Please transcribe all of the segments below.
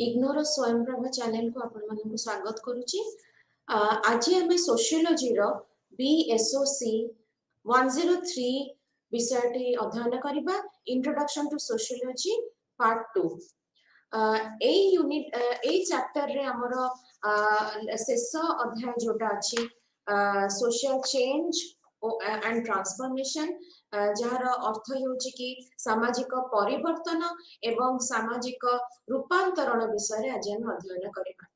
Ignore Swayamprabha channel को आपण मानक स्वागत करुच्ची। आज आम सोशियोलॉजी रो BSOC 103 विषय अध्ययन करबा इंट्रोडक्शन टू सोशियोलॉजी पार्ट 2। ए यूनिट ए चैप्टर रे हमर शेष अध्याय जोटा अछि सोशल चेंज एंड ट्रांसफॉर्मेशन, जार अर्थ होउछि कि सामाजिक परिवर्तन एवं सामाजिक रूपांतरण विषय आज हम अध्ययन करिबा।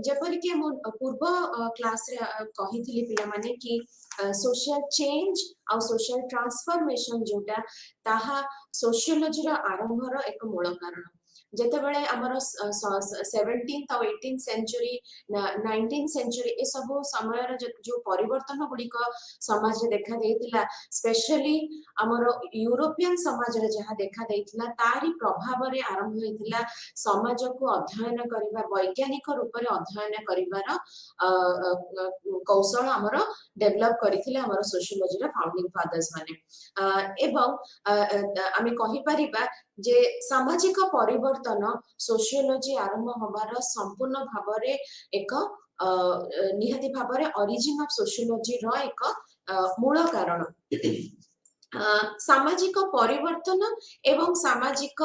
जेपरि कि हम पूर्व क्लास रे कहिथिली पिला माने कि सोशल चेंज और सोशल ट्रांसफॉर्मेशन जोटा ताहा सोशियोलॉजी रा आरंभ रो एक मूल कारण। जेते बेले हमर 17th और 18th century 19th century A सब समय रे जो परिवर्तन गुडी को समाज रे देखा देइतिला, स्पेशली हमर यूरोपियन समाज रे जहा देखा देइतिला तारी प्रभाव रे आरंभ होइतिला समाज को अध्ययन करिबा, वैज्ञानिक रूप रे अध्ययन करिवार कौशल हमर डेवलप करथिले हमर सोशियोलॉजी रे फाउंडिंग फादर्स माने। एवं आमे कहि परिबा जे सामाजिक परिवर्तन सोशियोलॉजी आरंभ हबार संपूर्ण भावरे एक निहाती भावरे ओरिजिन ऑफ सोशियोलॉजी रो एक मूल कारण। सामाजिक परिवर्तन एवं सामाजिक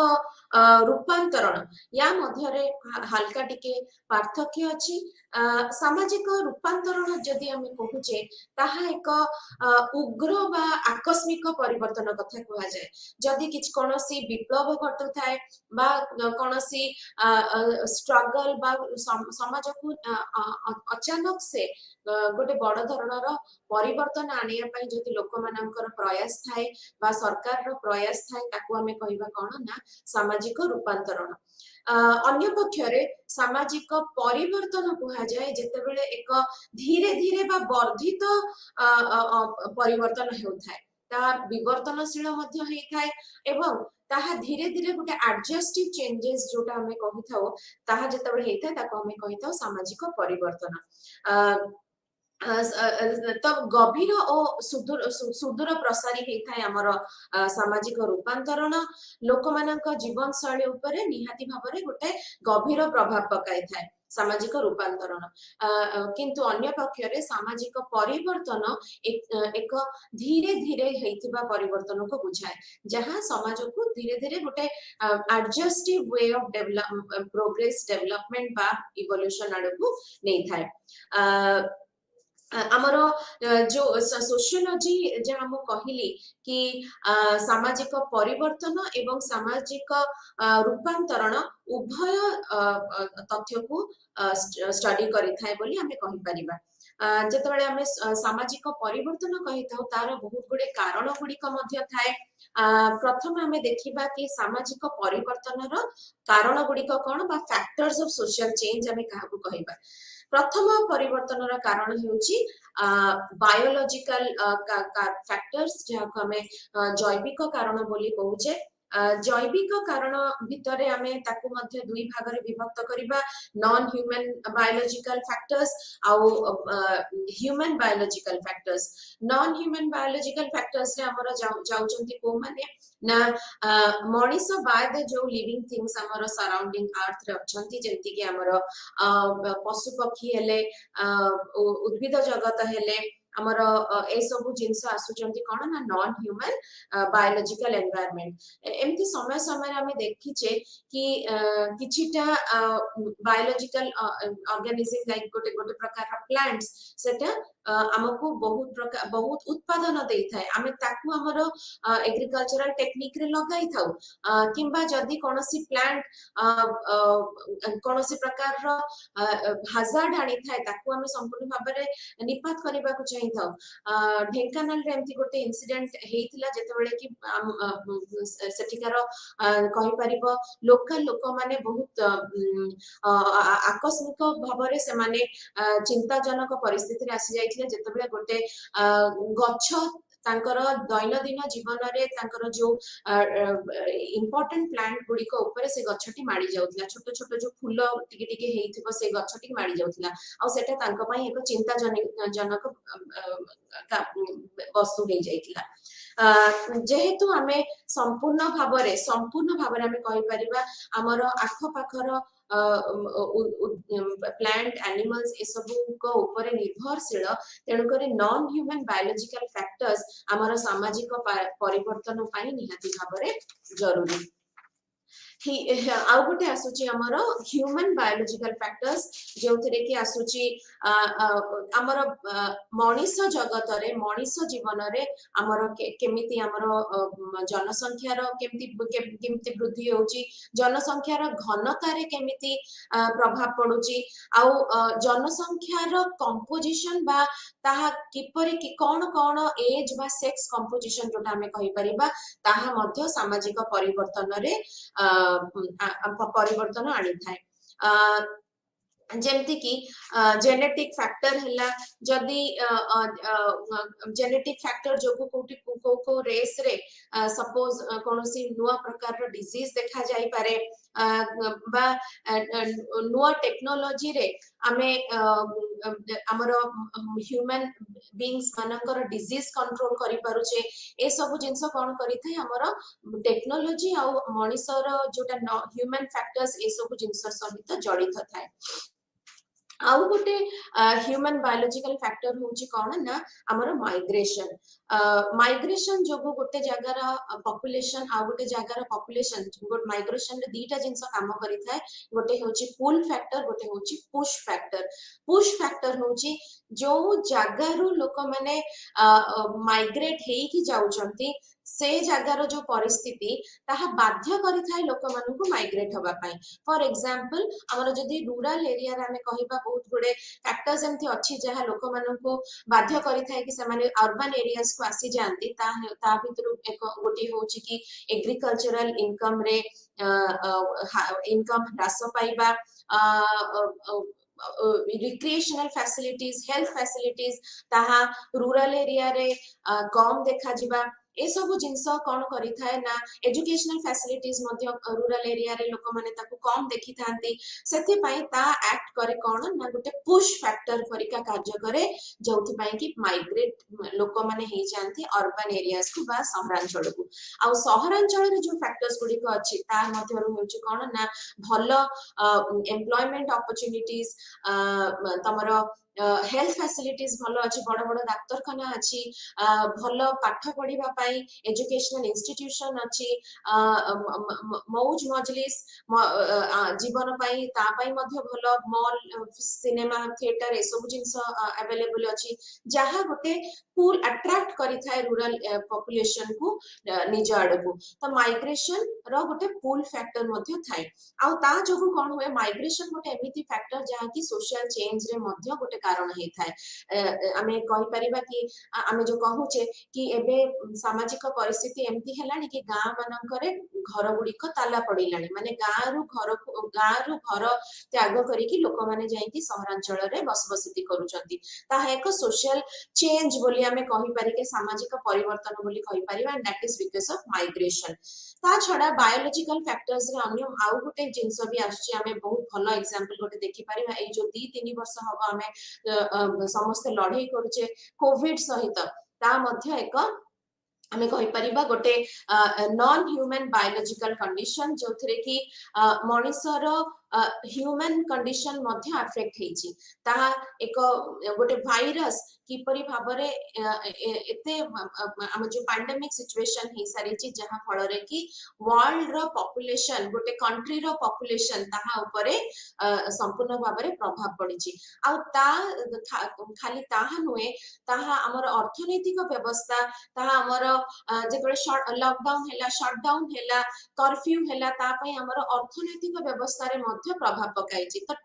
रूपांतरण या मध्यरे हल्का टिके पार्थक्य अछि। सामाजिक रूपांतरण जदि हम कहूचे ताहा एक उग्र बा आकस्मिक परिवर्तन कथा कहा जाए। जदि किछ कोनोसी विप्लव घटु थाए बा कोनोसी स्ट्रगल बा समाज को अचानक से गोटे बड़ धरणर परिवर्तन आनिया पई जदि लोक मानकर प्रयास थाए बा सरकार रो प्रयास थाए ताकू हमें कहिबा कोन ना सामाजिक रूपांतरण। अन्य पक्षरे सामाजिक परिवर्तन कहा जाए जेतेबेले एक धीरे धीरे बा वर्धित परिवर्तन हेउथाय, ता विवर्तनशील मध्य हेइ थाए एवं ताहा धीरे धीरे गोटे एडजस्टिव चेंजेस जोटा हमें कहिथाओ ताहा जेतेबेले हेइ थाए ताको हमें कहिथाओ सामाजिक परिवर्तन। तब गभीर और सुदूर प्रसारी हेइ हमर सामाजिक रूपांतरण लोक मानक जीवन शैली उपरे निहाती भाबरे गोटे गभीर प्रभाव पकाई थाए सामाजिक रूपांतरण। किंतु अन्य पक्षरे सामाजिक परिवर्तन एक धीरे धीरे हेइतिबा परिवर्तन को बुझाए, जहां समाज को धीरे धीरे गोटे एडजस्टिव वे ऑफ प्रोग्रेस डेवलपमेंट बा इवोल्यूशन आडकू नहीं थाए। आमर जो सोशियोलॉजी जहाँ हम कहली कि सामाजिक परिवर्तन एवं सामाजिक रूपांतरण उभय तथ्य को स्टडी करि थाए बोली हमें कहि परिबा। जेतेबेले हमें सामाजिक परिवर्तन कहि थाउ तार बहुत गुडे कारण गुडिक मध्य थाए। प्रथम हमें देखिबा कि सामाजिक परिवर्तन रो कारण गुडिक कोन बा फैक्टर्स ऑफ सोशल चेंज हमें काहाकू कहिबा। प्रथम परिवर्तन कारण हेउची बायोलॉजिकल फैक्टर्स जहाँ हमें जैविक कारण बोली कहूचे। जैविक कारण भितरे हमें ताकू मध्य दुई भाग रे विभक्त करिबा, नॉन ह्यूमन बायोलॉजिकल फैक्टर्स आउ human biological factors. Non human biological factors रे हमर जाउचंती को माने ना मनीष बाद जो लिविंग थिंग्स हमर सराउंडिंग अर्थ रे अछंती जेंति कि हमर पशु पक्षी हेले उद्भिद जगत हेले हमर ए सब जिंस आसुचंती कोन ना नॉन ह्यूमन बायोलॉजिकल एनवायरनमेंट। एमती समय समय हमें देखिचे कि किछिटा बायोलॉजिकल ऑर्गेनिज्म लाइक गोटे गोटे प्रकार प्लांट्स सेटा हमको बहुत उत्पादन देई थाए। आमे ताकू हमर एग्रीकल्चरल टेक्निक रे लगाई थाउ किंबा जदी कोनोसी प्लांट कोनोसी प्रकार रो हाजार्ड आनी थाए ताकू हमें संपूर्ण भाबरे निपात करबा को चाहि थाउ। ढेंकानाल रे एमती गोटे इंसिडेंट हेइतिला जेतेबेले कि सेठिकार कहि परिबो लोकल लोक माने बहुत आकस्मिक भाबरे से माने चिंताजनक परिस्थिति रे आसी जाइथिले जेतेबेले गोटे गच्छ तांकर दैनंदिन जीवन रे तांकर जो इम्पोर्टेंट प्लांट गुड़िक ऊपर से गछटी माड़ी जाउतला छोट छोट जो फूल टिके टिके हेइथिबो से गछटी माड़ी जाउतला आ सेटा तांको पई एक चिंता जनक वस्तु हे जाइतला जेहेतु आमे संपूर्ण भावरे आमे कहि परिबा हमर आखो पाखर प्लांट एनिमल्स ए सब को ऊपर निर्भरशील तेणुकर नॉन ह्यूमन बायोलॉजिकल फैक्टर्स आमर सामाजिक परिवर्तन पाई निहाती भावरे जरूरी आउ गोटे आसुची हमर ह्यूमन बायोलॉजिकल फैक्टर्स जो थे कि आसुची हमर मनीष जगत रे मनीष जीवन रे हमर केमिति हमर जनसंख्या रो केमिति वृद्धि होची जनसंख्या रो घनता रे केमिति प्रभाव पडुची आउ जनसंख्या रो कंपोजिशन बा ताहा किपरि कि कोन कोन एज बा सेक्स कंपोजिशन जोटा हमें कहि परिबा ताहा मध्य सामाजिक परिवर्तन रे परिवर्तन आनी थाए जेमती कि जेनेटिक फैक्टर हैला जदी जेनेटिक फैक्टर जो को रेस रे सपोज कोनोसी नुआ प्रकार रो डिजीज देखा जाई पारे बा नुआ टेक्नोलॉजी रे आमे हमरो ह्यूमन बीइंग्स मानकर डिजीज कंट्रोल करि पारुचे ए सब जिंस कोन करि थाय हमरो टेक्नोलॉजी आ मनुष्यर जोटा ह्यूमन फैक्टर्स ए सब जिंस सहित जड़ित थाए आउ गोटे ह्यूमन बायोलॉजिकल फैक्टर होची कोन ना हमर माइग्रेशन जो गोटे जगार पॉपुलेशन आ गोटे जगार पॉपुलेशन गोटे माइग्रेशन रे दीटा जिंस काम करि थाए गोटे होची पुल फैक्टर गोटे होची पुश फैक्टर होची जो जगारू लोक माने माइग्रेट हेई कि जाउचंती से जगार जो परिस्थिति ताहा बाध्य करि थाए लोक मानकु माइग्रेट होबा पई फॉर एग्जांपल हमर जदी रूरल एरिया रे हमें कहिबा बहुत गुडे फैक्टर्स एंती अछि जहा लोक मानकु बाध्य करि थाए कि से माने अर्बन एरियाज को आसी जानती ता भितरु एक गोटी होची कि एग्रीकल्चरल इनकम रे इनकम ह्रास पाइबा रिक्रिएशनल फैसिलिटीज हेल्थ फैसिलिटीज ताहा रूरल एरिया रे कम देखा जिबा ए सब जिंस कोन करि थाए ना एजुकेशनल फैसिलिटीज मध्य रूरल एरिया रे लोक माने ताकू कम देखि थांती सेति पई ता एक्ट करे कोन ना गोटे पुश फैक्टर परिका कार्य करे जोथि पई कि माइग्रेट लोक माने हे जानती अर्बन एरियाज को बा सहरांचल को आ सहरांचल रे जो फैक्टर्स गुडी को अछि ता मध्य रु होछि कोन ना भलो एम्प्लॉयमेंट अपॉर्चुनिटीज तमरो हेल्थ फैसिलिटीज भलो अछि बड़ बड़ डाक्तरखाना अछि भलो पाठ पढिबा पई एजुकेशनल इंस्टीट्यूशन अछि मौज मजलिस जीवन पई ता पई मध्य भलो मॉल सिनेमा थिएटर ए सब जिंस अवेलेबल अछि जहा गोटे पुल अट्रैक्ट करि थाए रूरल पॉपुलेशन को निज आडकू तो माइग्रेशन रो गोटे पुल फैक्टर मध्य थाए आ ता जोगु कोन होए माइग्रेशन गोटे एमिति फैक्टर जहा कि सोशल चेंज रे मध्य गोटे कारण हे थाए आमे कहि परिबा कि आमे जो कहूचे कि एबे सामाजिक परिस्थिति एमती हेलानी कि गां मानकरे घर गुडी को ताला पडिलानी माने गां रु घर त्याग करी कि लोक माने जाई कि सहरांचल रे बसबसिति करूचंती ता एक सोशल चेंज बोली आमे कहि पारि के सामाजिक परिवर्तन बोली कहि परिबा and that is because of migration ता छडा बायोलॉजिकल फैक्टर्स रे अन्य आउ गोटे जिंस भी आछि आमे बहुत भलो एग्जांपल गोटे देखि परिबा ए जो 2-3 वर्ष हबो आमे समस्त लढाई करूचे कोविड सहित ता मध्य एक हमें कहि परिबा गोटे नॉन ह्यूमन बायोलॉजिकल कंडीशन जो थरे कि मनुष्यर ह्यूमन कंडीशन मध्य अफेक्ट हेची ता एक गोटे वायरस किपरि भाबरे एते हम जो पैंडेमिक सिचुएशन हे सारी ची जहां फल रे कि वर्ल्ड रो पॉपुलेशन गोटे कंट्री रो पॉपुलेशन ताहा ऊपरे संपूर्ण भाबरे प्रभाव पड़ी ची आ ता खाली ताहा नुए ताहा हमर अर्थनैतिक व्यवस्था ताहा हमर जेतबे लॉकडाउन हैला शटडाउन हैला कर्फ्यू हैला ता पई हमर अर्थनैतिक व्यवस्था रे मध्य प्रभाव पकाई ची तो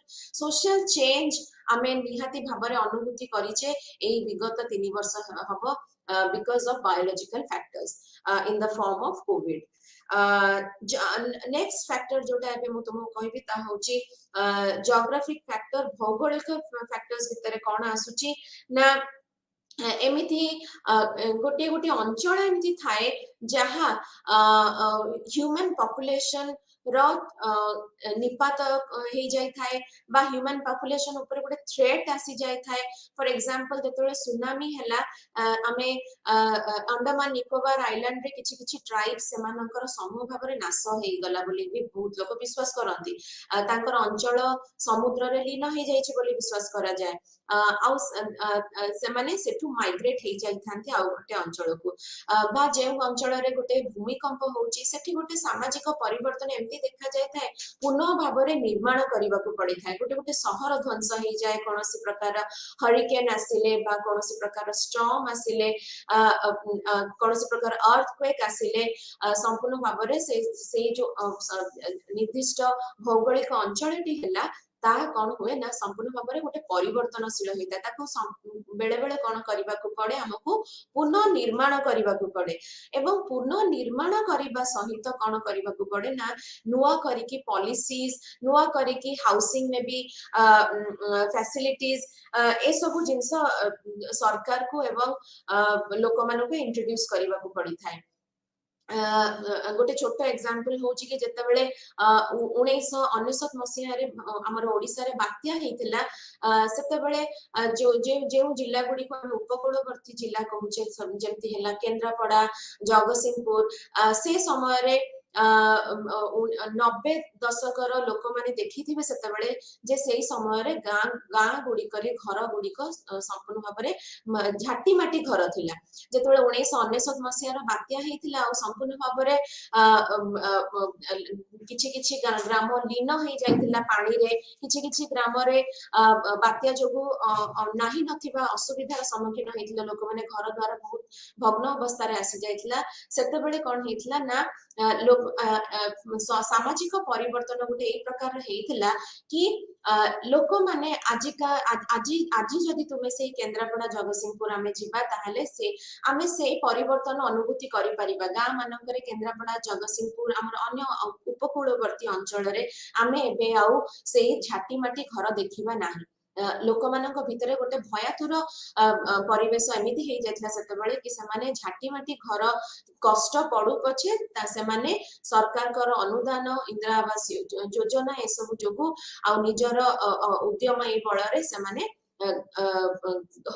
सोशल चेंज आमे निहाती भाबरे अनुभूति करिचे एई विगत 3 वर्ष हबो because of biological factors in the form of covid next factor जोटा एबे मु तुमको कहबी ता होची geographic factor भौगोलिक factors भितरे कोन आसुची ना एमिति गोटे गोटे अंचल एमती थाए जहाँ ह्यूमन पॉपुलेशन रो निपात हो जाय थाए बा ह्यूमन पॉपुलेशन ऊपर गोटे थ्रेट आसी जाय थाए। फॉर एग्जांपल जेतोले सुनामी हला आमे अंडमान निकोबार आइलैंड रे किछि किछि ट्राइब सेमानकर समूह भाबरे नाश हे गला बोली भी बहुत लोक विश्वास करंती। तांकर अंचल समुद्र रे लीन हे जायछि बोली विश्वास करा जाय। आउ सेमाने सेठू माइग्रेट हे जाय थांती आउ गोटे अंचल को बा जे अंचल रे गोटे भूमिकंप होउची सेठी गोटे सामाजिक परिवर्तन एमती देखा जाय थाए पुनः भाबरे निर्माण करबा को पड़ी थाए। गोटे गोटे शहर ध्वंस हे जाय कोनोसी प्रकार हरिकेन आसिले बा कोनोसी प्रकार स्टॉर्म आसिले कोनोसी प्रकार अर्थक्वेक आसिले संपूर्ण भाबरे से जो निर्दिष्ट भौगोलिक अंचलटी हला ता कौन हुए ना संपूर्ण भाव में गोटे परिवर्तनशील होता है ताको बेले बेले कौन करने को पड़े हमको पुनः निर्माण करने को पड़े एवं पुनः निर्माण करने सहित कौन करने को पड़े ना नुआ करिकी पॉलिसीज नुआ करिकी हाउसिंग में भी फैसिलिटीज ए सब जिनस सरकार को एवं लोक मान को इंट्रोड्यूस करने को पड़ी था। गोटे छोट एग्जांपल होची कि जेतेबेले 1999 मसिया रे हमर ओडिसा रे बात्या हेतिला सेतेबेले जो जो जिल्ला गुडी को उपकूलवर्ती जिल्ला कहूचे जेमती हैला केंद्रापड़ा जगतसिंहपुर से समय रे 90 दशकर लोक माने देखिथिबे सेतेबेले जे सेही समय रे गां गुडी करे घर गुडी को संपूर्ण भाबरे झाटी माटी घर थिला। जेतेबेले 1999 मसिया रो बात्या हेतिला आ संपूर्ण भाबरे किछि किछि ग्राम लीन हे जाइतिला पानी रे किछि किछि ग्राम रे बात्या जोगु नाही नथिबा असुविधार सम्मुखीन हेतिला लोक माने घर द्वार बहुत भग्न अवस्था रे आसी जाइतिला। सेतेबेले कोन हेतिला ना सामाजिक परिवर्तन गोटे ए प्रकार हेतिला कि लोक माने आजिका आजि आजि जदि तुमे से केंद्रापड़ा जगतसिंहपुर आमे जिबा ताहले से आमे से परिवर्तन अनुभूति करि परिबा। गां मानकरे केंद्रापड़ा जगतसिंहपुर हमर अन्य उपकूलवर्ती अंचल रे आमे एबे आउ से झाटी माटी घर देखिबा नाही। लोक मानक भितरे गोटे भयातुर परिवेश एमिति हे जायतिला सेतेबेले कि सेमाने झाटी माटी घर कष्ट पड़ू पछे से माने सरकार कर अनुदान इंदिरा आवास योजना ए सब जोगु आ निजर उद्यम ए बळ रे से माने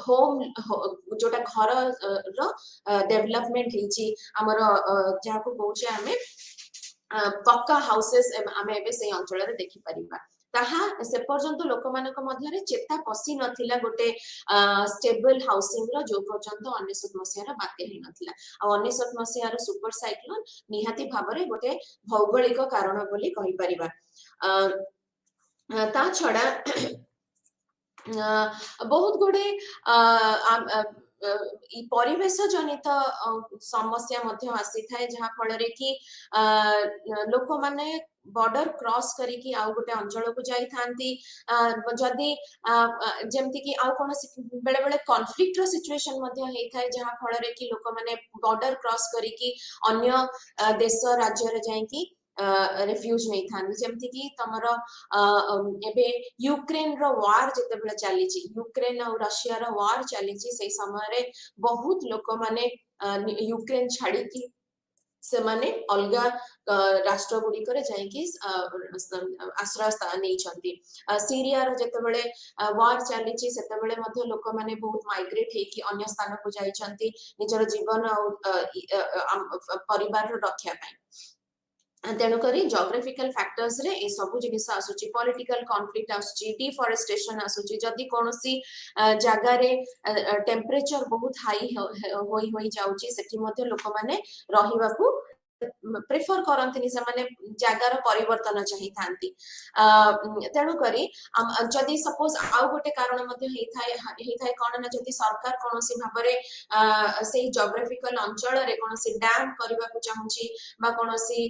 होम जोटा घर रो डेवलपमेंट हेची हमर जाको कहूचे आमे पक्का हाउसेस आमे एबे से अंचल रे देखि परिबा। ताहा से पर्यंत लोक मानक मध्य रे चेता पसी नथिला गोटे स्टेबल हाउसिंग रो जो पर्यंत 19 मसिया रा बाते हे नथिला। आ 19 मसिया रो सुपर साइक्लोन निहाती भाबरे गोटे भौगोलिक कारण बोली कहि परिबा। ता छडा बहुत गुडे परिवेश जनित समस्या मध्य आसी थाए जहा फल रे कि लोक माने बॉर्डर क्रॉस करिकी आउ गोटे अंचल को जाई थांती जदी जेमति कि आउ कोनोसी बेले बेले कॉन्फ्लिक्ट रो सिचुएशन मध्य हेई थाए जहा फल रे कि लोक माने बॉर्डर क्रॉस करिकी अन्य देश राज्य रे जाई कि रिफ्यूज नहीं था जेमति कि तमरो एबे यूक्रेन रो वार जते बेले चली छी यूक्रेन और रशिया रो वार चली छी से समय रे बहुत लोक माने यूक्रेन छाड़ी की से माने अलगा राष्ट्र गुडी करे जाई कि आश्रय स्थान नै छथि। सीरिया रो जते बेले वार चली छी सेते बेले मध्ये लोक माने बहुत माइग्रेट हे कि अन्य स्थान को जाई छथि निजर जीवन और परिवार रो रक्षा पाई। तेणुकरी जोग्राफिकल फैक्टर्स रे ए सब जिनिस आसुची पॉलिटिकल कॉन्फ्लिक्ट आसुची डिफॉरेस्टेशन आसुची जदी कोनोसी जगह रे टेम्परेचर बहुत हाई होई जाउची सेठी मध्ये लोक माने रहिबाकू प्रेफर करंतनी से माने जगार परिवर्तन चाहि थांती। तेणु करी जदी सपोज आउ गोटे कारण मध्ये हेई थाए कोन ना जदी सरकार कोनोसी भाबरे सेही जोग्राफिकल अंचल रे कोनोसी डैम करबा को चाहूची बा कोनोसी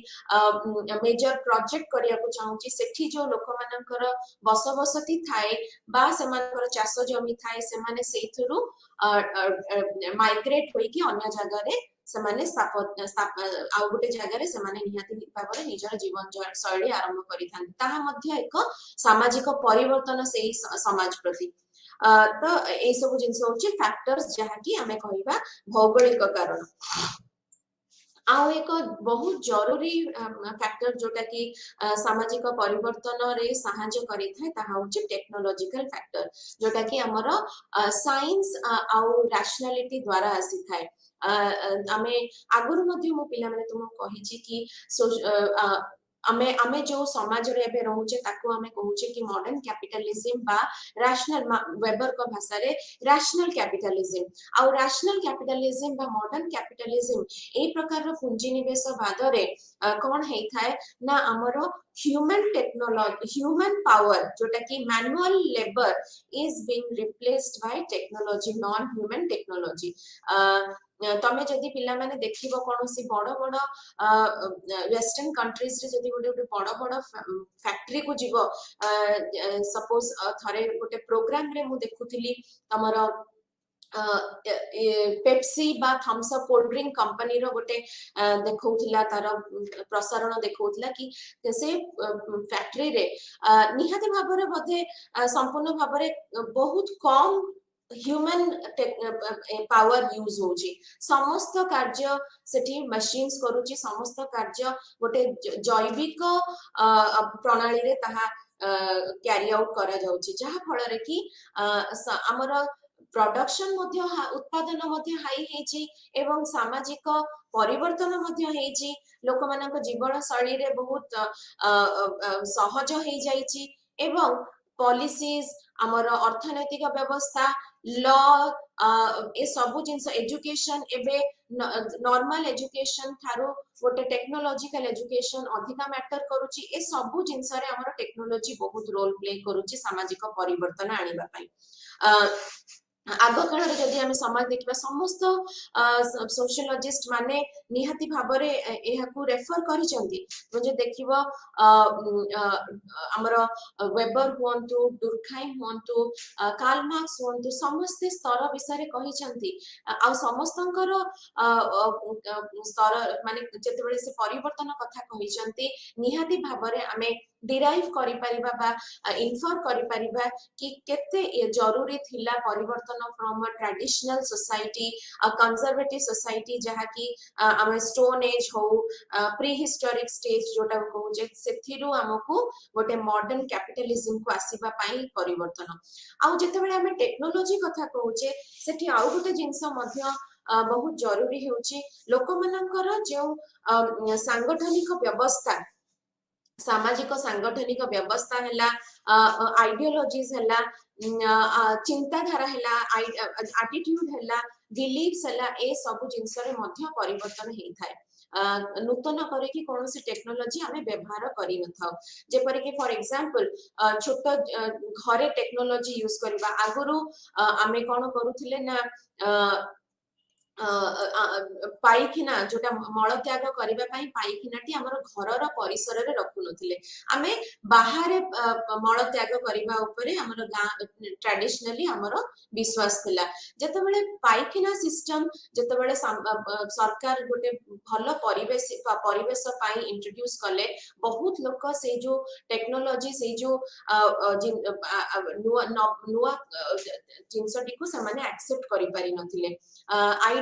मेजर प्रोजेक्ट करिया को चाहूची सेठी जो लोक मानकर बसबसती थाए बा सेमानकर चाष जमी थाए से माने सेथुरु माइग्रेट होई कि अन्य जगह रे सेमाने आउ गोटे जगह रे सेमाने निहाती भाबरे निजर जीवन शैली आरंभ करिथान ताहा मध्ये एक सामाजिक परिवर्तन सेही समाज प्रति। तो ए सब जिंस होची फैक्टर्स जहा कि हमें कहबा भौगोलिक कारण आउ एक बहुत जरूरी फैक्टर जोटा कि सामाजिक परिवर्तन रे सहायता करि थाए ताहा होची टेक्नोलॉजिकल फैक्टर जोटा कि हमर साइंस आउ रैशनैलिटी द्वारा आसी थाए आमे आगुरु मध्ये मो पिला माने तुम कहिछि कि आमे आमे जो समाज रे एबे रहउचे ताको आमे कहउचे कि मॉडर्न कैपिटलिज्म बा रैशनल वेबर को भाषा रे रैशनल कैपिटलिज्म आउ रैशनल कैपिटलिज्म बा मॉडर्न कैपिटलिज्म ए प्रकार रो पुंजी निवेश बादरे कोन हेई थाए ना हमरो ह्यूमन टेक्नोलॉजी ह्यूमन पावर जोटा कि manual labour is being replaced by technology non human technology तमे जदि पिला माने देखिबो कोनोसी बड़ बड़ वेस्टर्न कंट्रीज रे जदि गोटे बड़ बड़ फैक्ट्री को जीवो सपोज थरे गोटे प्रोग्राम रे मु देखुथिली हमर पेप्सी बा Thums Up cold drink company रो गोटे देखौथिला तार प्रसारण देखौथिला कि से फैक्ट्री रे निहाते भाबरे बधे संपूर्ण भाबरे बहुत कम ह्यूमन पावर यूज होची समस्त कार्य सेठी मशीन्स करूची समस्त कार्य गोटे जैविक प्रणाली रे ताहा कैरी आउट करा जाउची जहा फल रे कि हमर प्रोडक्शन मध्य उत्पादन मध्य हाई हेची एवं सामाजिक परिवर्तन मध्य हेची लोक मानक जीवन शैली रे बहुत सहज हे जाईची एवं पॉलिसीज हमर अर्थनैतिक व्यवस्था लॉ ए सब जिंस एजुकेशन एबे नॉर्मल एजुकेशन थारो गोटे टेक्नोलॉजिकल एजुकेशन अधिका मैटर करूची ए सब जिंस रे हमर टेक्नोलॉजी बहुत रोल प्ले करूची सामाजिक परिवर्तन आनिबा पई आग काल जदि आम समाज देखा समस्त सोशियोलॉजिस्ट माने निहाती भाबरे एहाकू रेफर करिसेंती देखिबो हमर वेबर हुंतु डुरखाइम हुंतु कार्ल मार्क्स हुंतु समस्त स्तर विषय कहिसेंती आ समस्तंकर स्तर माने जेतेबेले से परिवर्तन कथा कहिसेंती निहाती भाबरे आमे डिराइव करि परिबा बा इन्फर करि परिबा कि केते जरूरी थिला परिवर्तन from a traditional society a conservative society जहा कि हम स्टोन एज हो प्री हिस्टोरिक स्टेज जोटा कहू जे सेथिरु हमकु गोटे मॉडर्न कैपिटलिज्म को आसीबा पई परिवर्तन आ जेतेबेले हम टेक्नोलॉजी कथा कहू जे सेठी आ गोटे जिंस मध्य बहुत जरूरी होची लोक मानकर जो सांगठनिक व्यवस्था सामाजिक सांगठनिक व्यवस्था हैला आइडियोलॉजीज हैला चिंताधारा हैला एटीट्यूड हैला बिलीव्स हैला ए सब जिंस रे मध्य परिवर्तन हेई थाए नूतन करे कि कोनोसी टेक्नोलॉजी हमें व्यवहार करि न थाओ जेपर कि फॉर एग्जांपल छोट घरे टेक्नोलॉजी यूज करबा आगुरु हमें कोन करूथिले ना पाइखिना जोटा मल त्याग करबा पई पाइखिनाटी हमर घरर परिसर रे रखु नथिले आमे बाहर मल त्याग करबा ऊपरे हमर ट्रेडिशनली हमर विश्वास थिला जेतेबेले पाइखिना सिस्टम जेतेबेले सरकार गोटे भल परिवेश पई इंट्रोड्यूस कले बहुत लोक से जो टेक्नोलॉजी से जो नुआ जिंसटी को समाने एक्सेप्ट करि पारि नथिले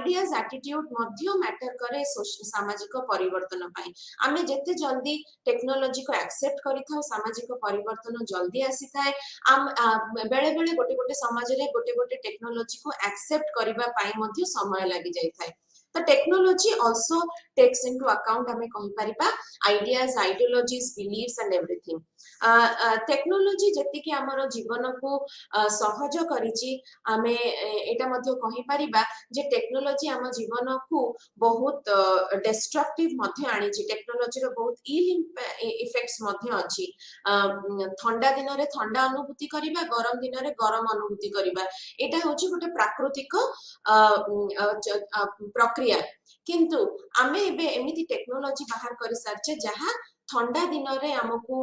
आइडियाज एटीट्यूड मध्य मैटर करे सामाजिक परिवर्तन पाई आमे जेते जल्दी टेक्नोलॉजी को एक्सेप्ट करि थाओ सामाजिक परिवर्तन जल्दी आसी थाए आम बेले बेले गोटे गोटे समाज रे गोटे गोटे टेक्नोलॉजी को एक्सेप्ट करबा पाई मध्य समय लागि जाय थाए तो technology also takes into account हमें कहि परिबा ideas ideologies beliefs and everything technology जति कि हमर जीवन को सहज करिछि हमें एटा मध्य कहि परिबा जे टेक्नोलॉजी हम जीवन को बहुत डिस्ट्रक्टिव मध्य आनिछि टेक्नोलॉजी रो बहुत इल इफेक्ट्स मध्य अछि ठंडा दिन रे ठंडा अनुभूति करिबा गरम दिन रे गरम अनुभूति करिबा एटा होछि गोटे प्राकृतिक प्रक्रिया किंतु आमे एबे एमिति टेक्नोलॉजी बाहर करि सारचे जहा ठंडा दिन रे हमकु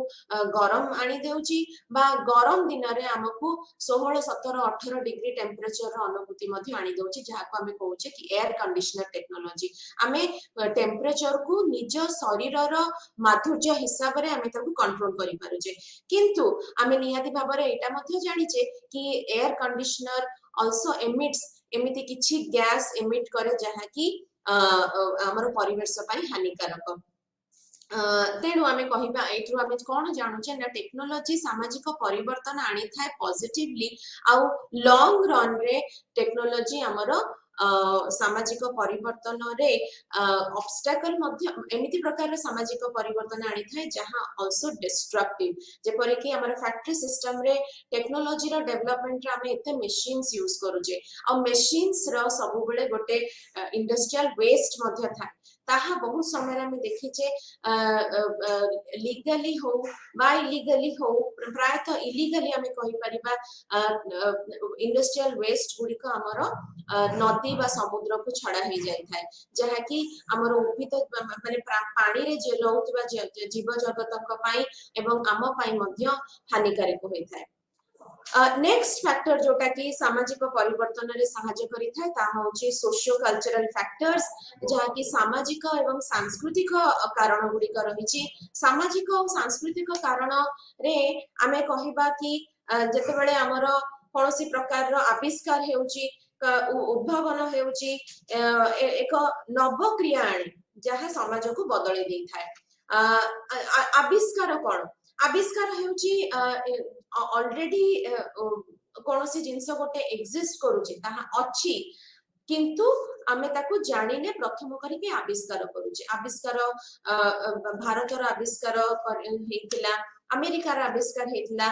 गरम आनी देउची बा गरम दिन रे हमकु 16 17 18 डिग्री टेम्परेचर रो अनुभूति मध्ये आनी देउची जहा को हमें कहूचे कि एयर कंडीशनर टेक्नोलॉजी आमे टेम्परेचर को निज शरीर रो माधुर्य हिसाब रे आमे ताकू कंट्रोल करि पारुचे किंतु आमे निहाती भाबरे एटा मध्ये जानिचे कि एयर कंडीशनर आल्सो एमिट्स एमिति किछि गैस एमिट करे जहा कि हमर परिवेश पई हानिकारक तेणु आमे कहिबा एठु आमे कोन जानुचे ना टेक्नोलॉजी सामाजिक परिवर्तन आनी थाए पॉजिटिवली आउ लॉन्ग रन रे टेक्नोलॉजी हमर सामाजिक परिवर्तन रे ऑब्स्टेकल मध्य एमिति प्रकार रे सामाजिक परिवर्तन आनी थाए जहां आल्सो डिस्ट्रक्टिव जेपरि कि हमर फैक्ट्री सिस्टम रे टेक्नोलॉजी रो डेवलपमेंट रे आमे एते मशीन्स यूज करूचे आ मशीन्स रो सब बेले गोटे इंडस्ट्रियल वेस्ट मध्य थाए ताहा बहुत समय में देखिचे लीगली हो बा इलीगली हो प्रायतः इलीगली हमें कहि परिबा इंडस्ट्रियल वेस्ट गुडी को हमर नदी बा समुद्र को छड़ा ही जाय थाए जहा कि हमर उद्भिद माने पानी रे जे रहउतबा जीव जगत को पई एवं आम पई मध्य हानिकारक होई थाए नेक्स्ट फैक्टर जोटा कि सामाजिक परिवर्तन रे सहायता करि थाए ता होची सोशियो कल्चरल फैक्टर्स जहा कि सामाजिक एवं सांस्कृतिक कारण गुडी कर रहिची सामाजिक और सांस्कृतिक कारण रे आमे कहिबा कि जते बेले हमर कोनोसी प्रकार रो आविष्कार हेउची उद्भावन हेउची एक नव क्रिया आनी जहा समाज को बदले दै थाए आविष्कार कोन आविष्कार हेउची ऑलरेडी कोनोसी जिंस गोटे एग्जिस्ट करूची ताहा अछि किंतु आमे ताकू जानिने प्रथम करी के आविष्कार करूची आविष्कार भारत रो आविष्कार हेतिला अमेरिका रो आविष्कार हेतिला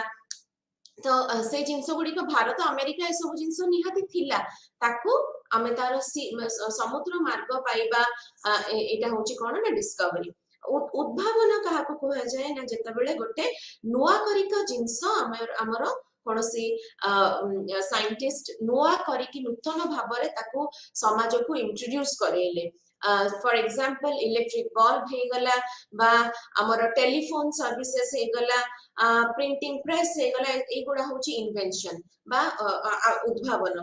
तो से जिंस गुडी को भारत अमेरिका ए सब जिंस निहाती थिला ताकू आमे तार समुद्र मार्ग पाइबा एटा होची कोन ना डिस्कवरी उद्भावन कहा को कहा जाए ना जता बेले गोटे नुआ करिका जिंस हमर कोनसी साइंटिस्ट नुआ करिकी नूतन भाबरे ताकू समाज को इंट्रोड्यूस करेले फॉर एग्जांपल इलेक्ट्रिक बल्ब हे गला बा हमर टेलीफोन सर्विसेस हे गला प्रिंटिंग प्रेस हे गला ए गुडा होची इन्वेंशन बा उद्भावन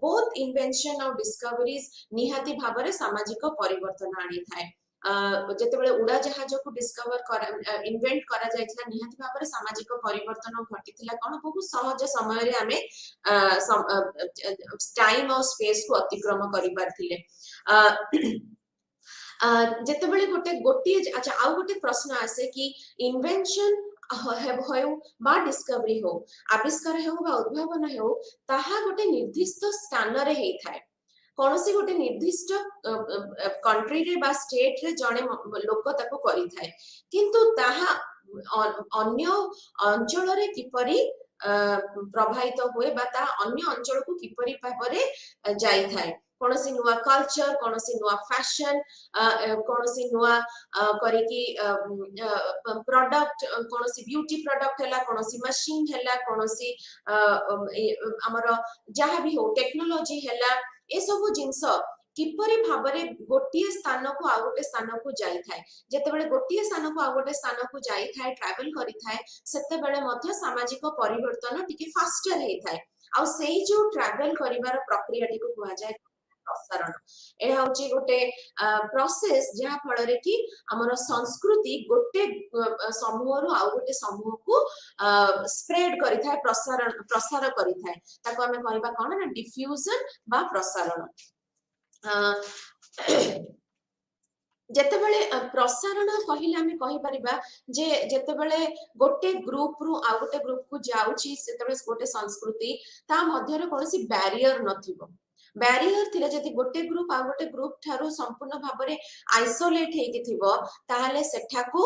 बोथ इन्वेंशन और डिस्कवरीज निहाती भाबरे सामाजिक परिवर्तन आनी थाए जते बेले उड़ा जहाज को डिस्कवर इन्वेंट करा जायतिला निहाती भाबरे सामाजिक परिवर्तन घटितिला कोन बहुत सहज समय रे हमें टाइम और स्पेस को अतिक्रम करि पारथिले जते बेले गोटे अच्छा आउ गोटे प्रश्न आसे कि इन्वेंशन हो बा डिस्कवरी हो आविष्कार हो बा उद्भावन हो ताहा गोटे निर्दिष्ट स्थान रे हेई थाए कोनोसी गोटे निर्दिष्ट कंट्री रे बा स्टेट रे जणे लोक ताको करि थाए किंतु ताहा अन्य अंचल रे किपरि प्रभावित हुए बा ता अन्य अंचल को किपरि भाबरे जाई थाए कोनोसी नुआ कल्चर कोनोसी नुआ फैशन कोनोसी नुआ करिकी प्रोडक्ट कोनोसी ब्यूटी प्रोडक्ट हैला कोनोसी मशीन हैला कोनोसी हमर जहा भी हो टेक्नोलॉजी हैला ए सब जिंस किपरि भाबरे गोटिए स्थान को आ गोटे स्थान को जाई थाए जते बेले गोटिए स्थान को आ गोटे स्थान को जाई थाए ट्रैवल करि थाए सेते बेले मध्य सामाजिक परिवर्तन टिके फास्टर हे थाए आ सेही जो ट्रैवल करिवार प्रक्रिया टिको कुआ जाय प्रसारण ए होची गोटे प्रोसेस जहा फल रे कि हमर संस्कृति गोटे समूह रो आ गोटे समूह को स्प्रेड करि थाए प्रसार करि थाए ताको हमें कहबा कोन ना डिफ्यूजन बा प्रसारण जते बेले प्रसारण कहिले हमें कहि परिबा जे जते बेले गोटे ग्रुप रु आ गोटे ग्रुप को जाउची सेते बेले गोटे संस्कृति ता मध्य रे कोनोसी बैरियर नथिबो बैरियर थिले जति गोटे ग्रुप आ गोटे ग्रुप थारु संपूर्ण भाबरे आइसोलेट हेकि थिबो ताहाले सेठा को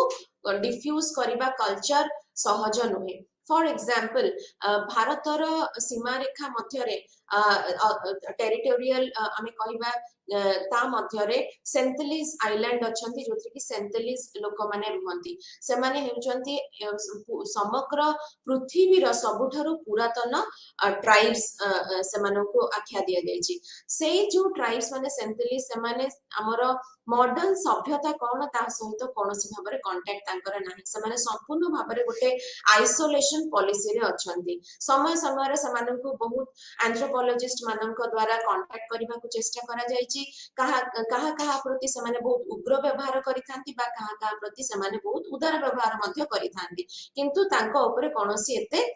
डिफ्यूज करिबा कल्चर सहज नुहे फॉर एग्जांपल भारतर सीमा रेखा मध्य रे टेरिटोरियल आमे कहबा ता मध्यरे सेंटलिस आइलैंड अछंती जोथि कि सेंटलिस लोक माने रुहंती से माने हेउचंती समग्र पृथ्वी रो सबुठारु पुरातन ट्राइब्स से मानको आख्या दिया जायछि से जो ट्राइब्स माने सेंटलिस से माने हमर मॉडर्न सभ्यता कोन ता सहित कोनसी भाबरे कांटेक्ट तांकर नाही से माने संपूर्ण भाबरे गोटे आइसोलेशन पॉलिसी रे अछंती समय समय रे समाननको बहुत एंथ्रोपोलॉजिस्ट माननक द्वारा कांटेक्ट करबा को चेष्टा करा जायछि कहा कहा कहा प्रति समाने बहुत उग्र व्यवहार करिथांती बा कहा कहा प्रति समाने बहुत उदार व्यवहार मध्य करिथांती किंतु तांको ऊपर कोनसी एते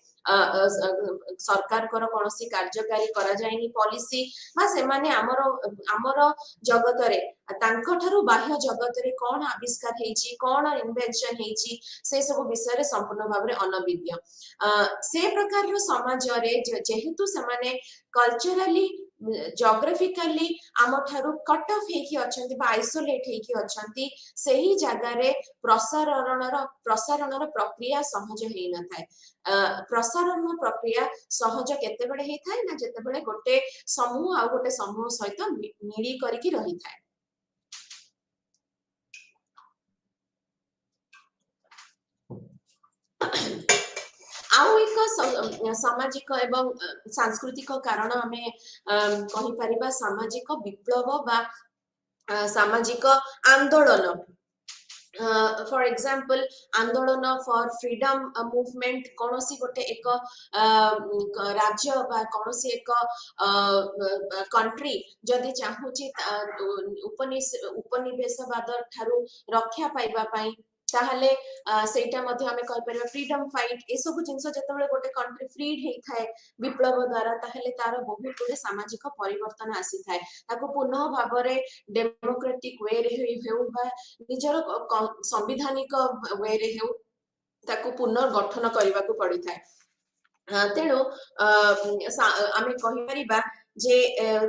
सरकार कर कोनसी कार्यकारी करा जायनी पॉलिसी बा से माने हमर जगत रे तांको थारु बाह्य जगत रे कोन आविष्कार हेछि कोन इन्वेंशन हेछि से सब विषय रे संपूर्ण भाव रे अनविज्ञ से प्रकार रो समाज रे जेहेतु से माने कल्चरली जोग्राफिकली आम ठारू कट ऑफ हेकी अछंती बा आइसोलेट हेकी अछंती सेही जगह रे प्रसारणर प्रक्रिया सहज हेई न थाए प्रसारण प्रक्रिया सहज केते बेले हेई थाए ना जेते बेले गोटे समूह आ गोटे समूह सहित मिली करके रही थाए आउ एक सामाजिक एवं सांस्कृतिक कारण आमे कहि परिबा सामाजिक विप्लव बा सामाजिक आंदोलन फॉर एग्जांपल आंदोलन फॉर फ्रीडम मूवमेंट कोनोसी गोटे एक राज्य बा कोनोसी एक कंट्री जदि चाहूची उपनिवेशवाद ठारू रक्षा पाइबा पाई ताहले सेटा मध्ये हमें कहि परिबा फ्रीडम फाइट ए सब जिंस जतबेले गोटे कंट्री फ्रीड हेई थाए विप्लव द्वारा ताहले तार बहुत गुडे सामाजिक परिवर्तन आसी थाए ताको पुनः भाबरे डेमोक्रेटिक वे रे हेउ बा निजर संविधानिक वे रे हेउ ताको पुनर्गठन करबा को पड़ी थाए तेणु आमे कहि परिबा जे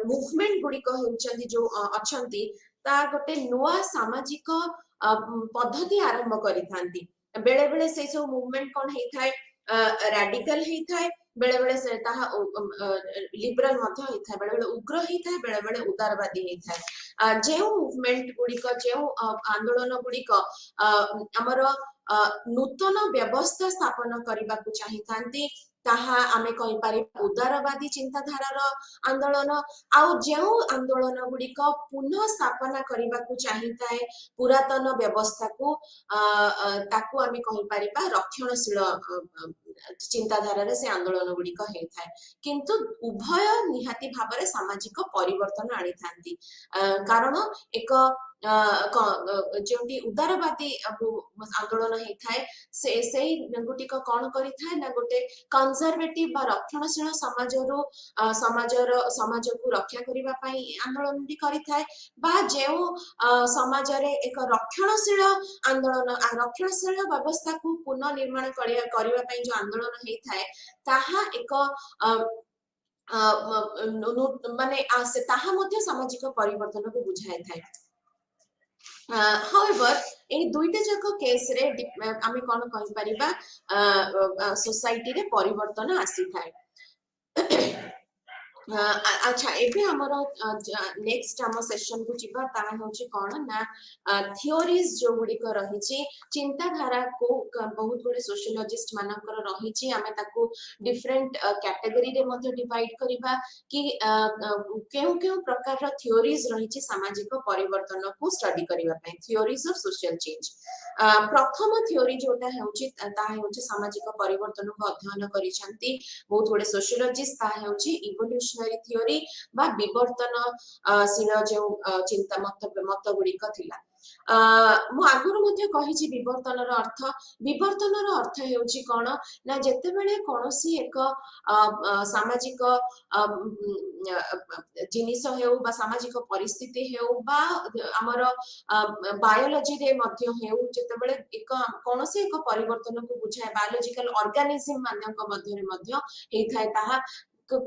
मूवमेंट गुडी को हेउचंदी जो अछंती ता गोटे नुवा सामाजिक पद्धति आरंभ करि थांती बेले बेले से जो मूवमेंट कोन हेई थाए रैडिकल हेई थाए बेले बेले से ताहा लिबरल मध्ये हेई थाए बेले बेले उग्र हेई थाए बेले बेले उदारवादी हेई थाए जे मूवमेंट गुडी को जे आंदोलन गुडी को हमर नूतन व्यवस्था स्थापन करबा को चाहि थांती ताहा आमे कहि पारि उदारवादी चिंताधारार आंदोलन आउ जेउ आंदोलन गुडी को पुनः स्थापना करबा को चाहिताए पुरातन व्यवस्था को ताकू आमे कहि पारिबा रक्षणशील चिंताधारा रे से आंदोलन गुडी को हेइ थाए किंतु उभय निहाती भाबरे सामाजिक परिवर्तन आनी थांती कारण एक जोटी उदारवादी आंदोलन हेइ थाए से गुटी को कोन करि थाए ना गोटे कंजर्वेटिव बा रक्षणशील समाज को रक्षा करिबा पई आंदोलन भी करि थाए बा जेउ समाज रे एक रक्षणशील आंदोलन रक्षणशील व्यवस्था को पुनर्निर्माण करिबा पई जो आंदोलन हेइ थाए ताहा एक माने से ताहा मध्ये सामाजिक परिवर्तन को बुझाय थाए however ए दुईटा जक केस रे आमे कोन कहि परिबा सोसाइटी रे परिवर्तन आसी थाए अच्छा एबे हमर नेक्स्ट हम सेशन को जिबा ता होची कोन ना थियोरीज जो गुडी को रहिची चिंताधारा को बहुत गुडी सोशियोलॉजिस्ट मानकर रहिची आमे ताको डिफरेंट कैटेगरी रे मध्ये डिवाइड करिबा कि केउ केउ प्रकार रो थियोरीज रहिची सामाजिक परिवर्तन को स्टडी करिबा पई थियोरीज ऑफ सोशल चेंज प्रथम थियोरी जोटा हेउची ता हेउची सामाजिक परिवर्तन को अध्ययन करिसंती बहुत गुडी सोशियोलॉजिस्ट ता हेउची इवोल्यूशनरी थियोरी बा विवर्तनशील जो चिंता मत गुडी को थिला मु आगुर मध्ये कहिछि विवर्तनर अर्थ हेउछि कोन ना जते बेले कोनोसी एक सामाजिक जिनिस हेउ बा सामाजिक परिस्थिति हेउ बा हमर बायोलॉजी रे मध्ये हेउ जते बेले एक कोनोसी एक परिवर्तन को बुझाय बायोलॉजिकल ऑर्गेनिज्म मानक मध्ये रे मध्ये हेइ थाय ताहा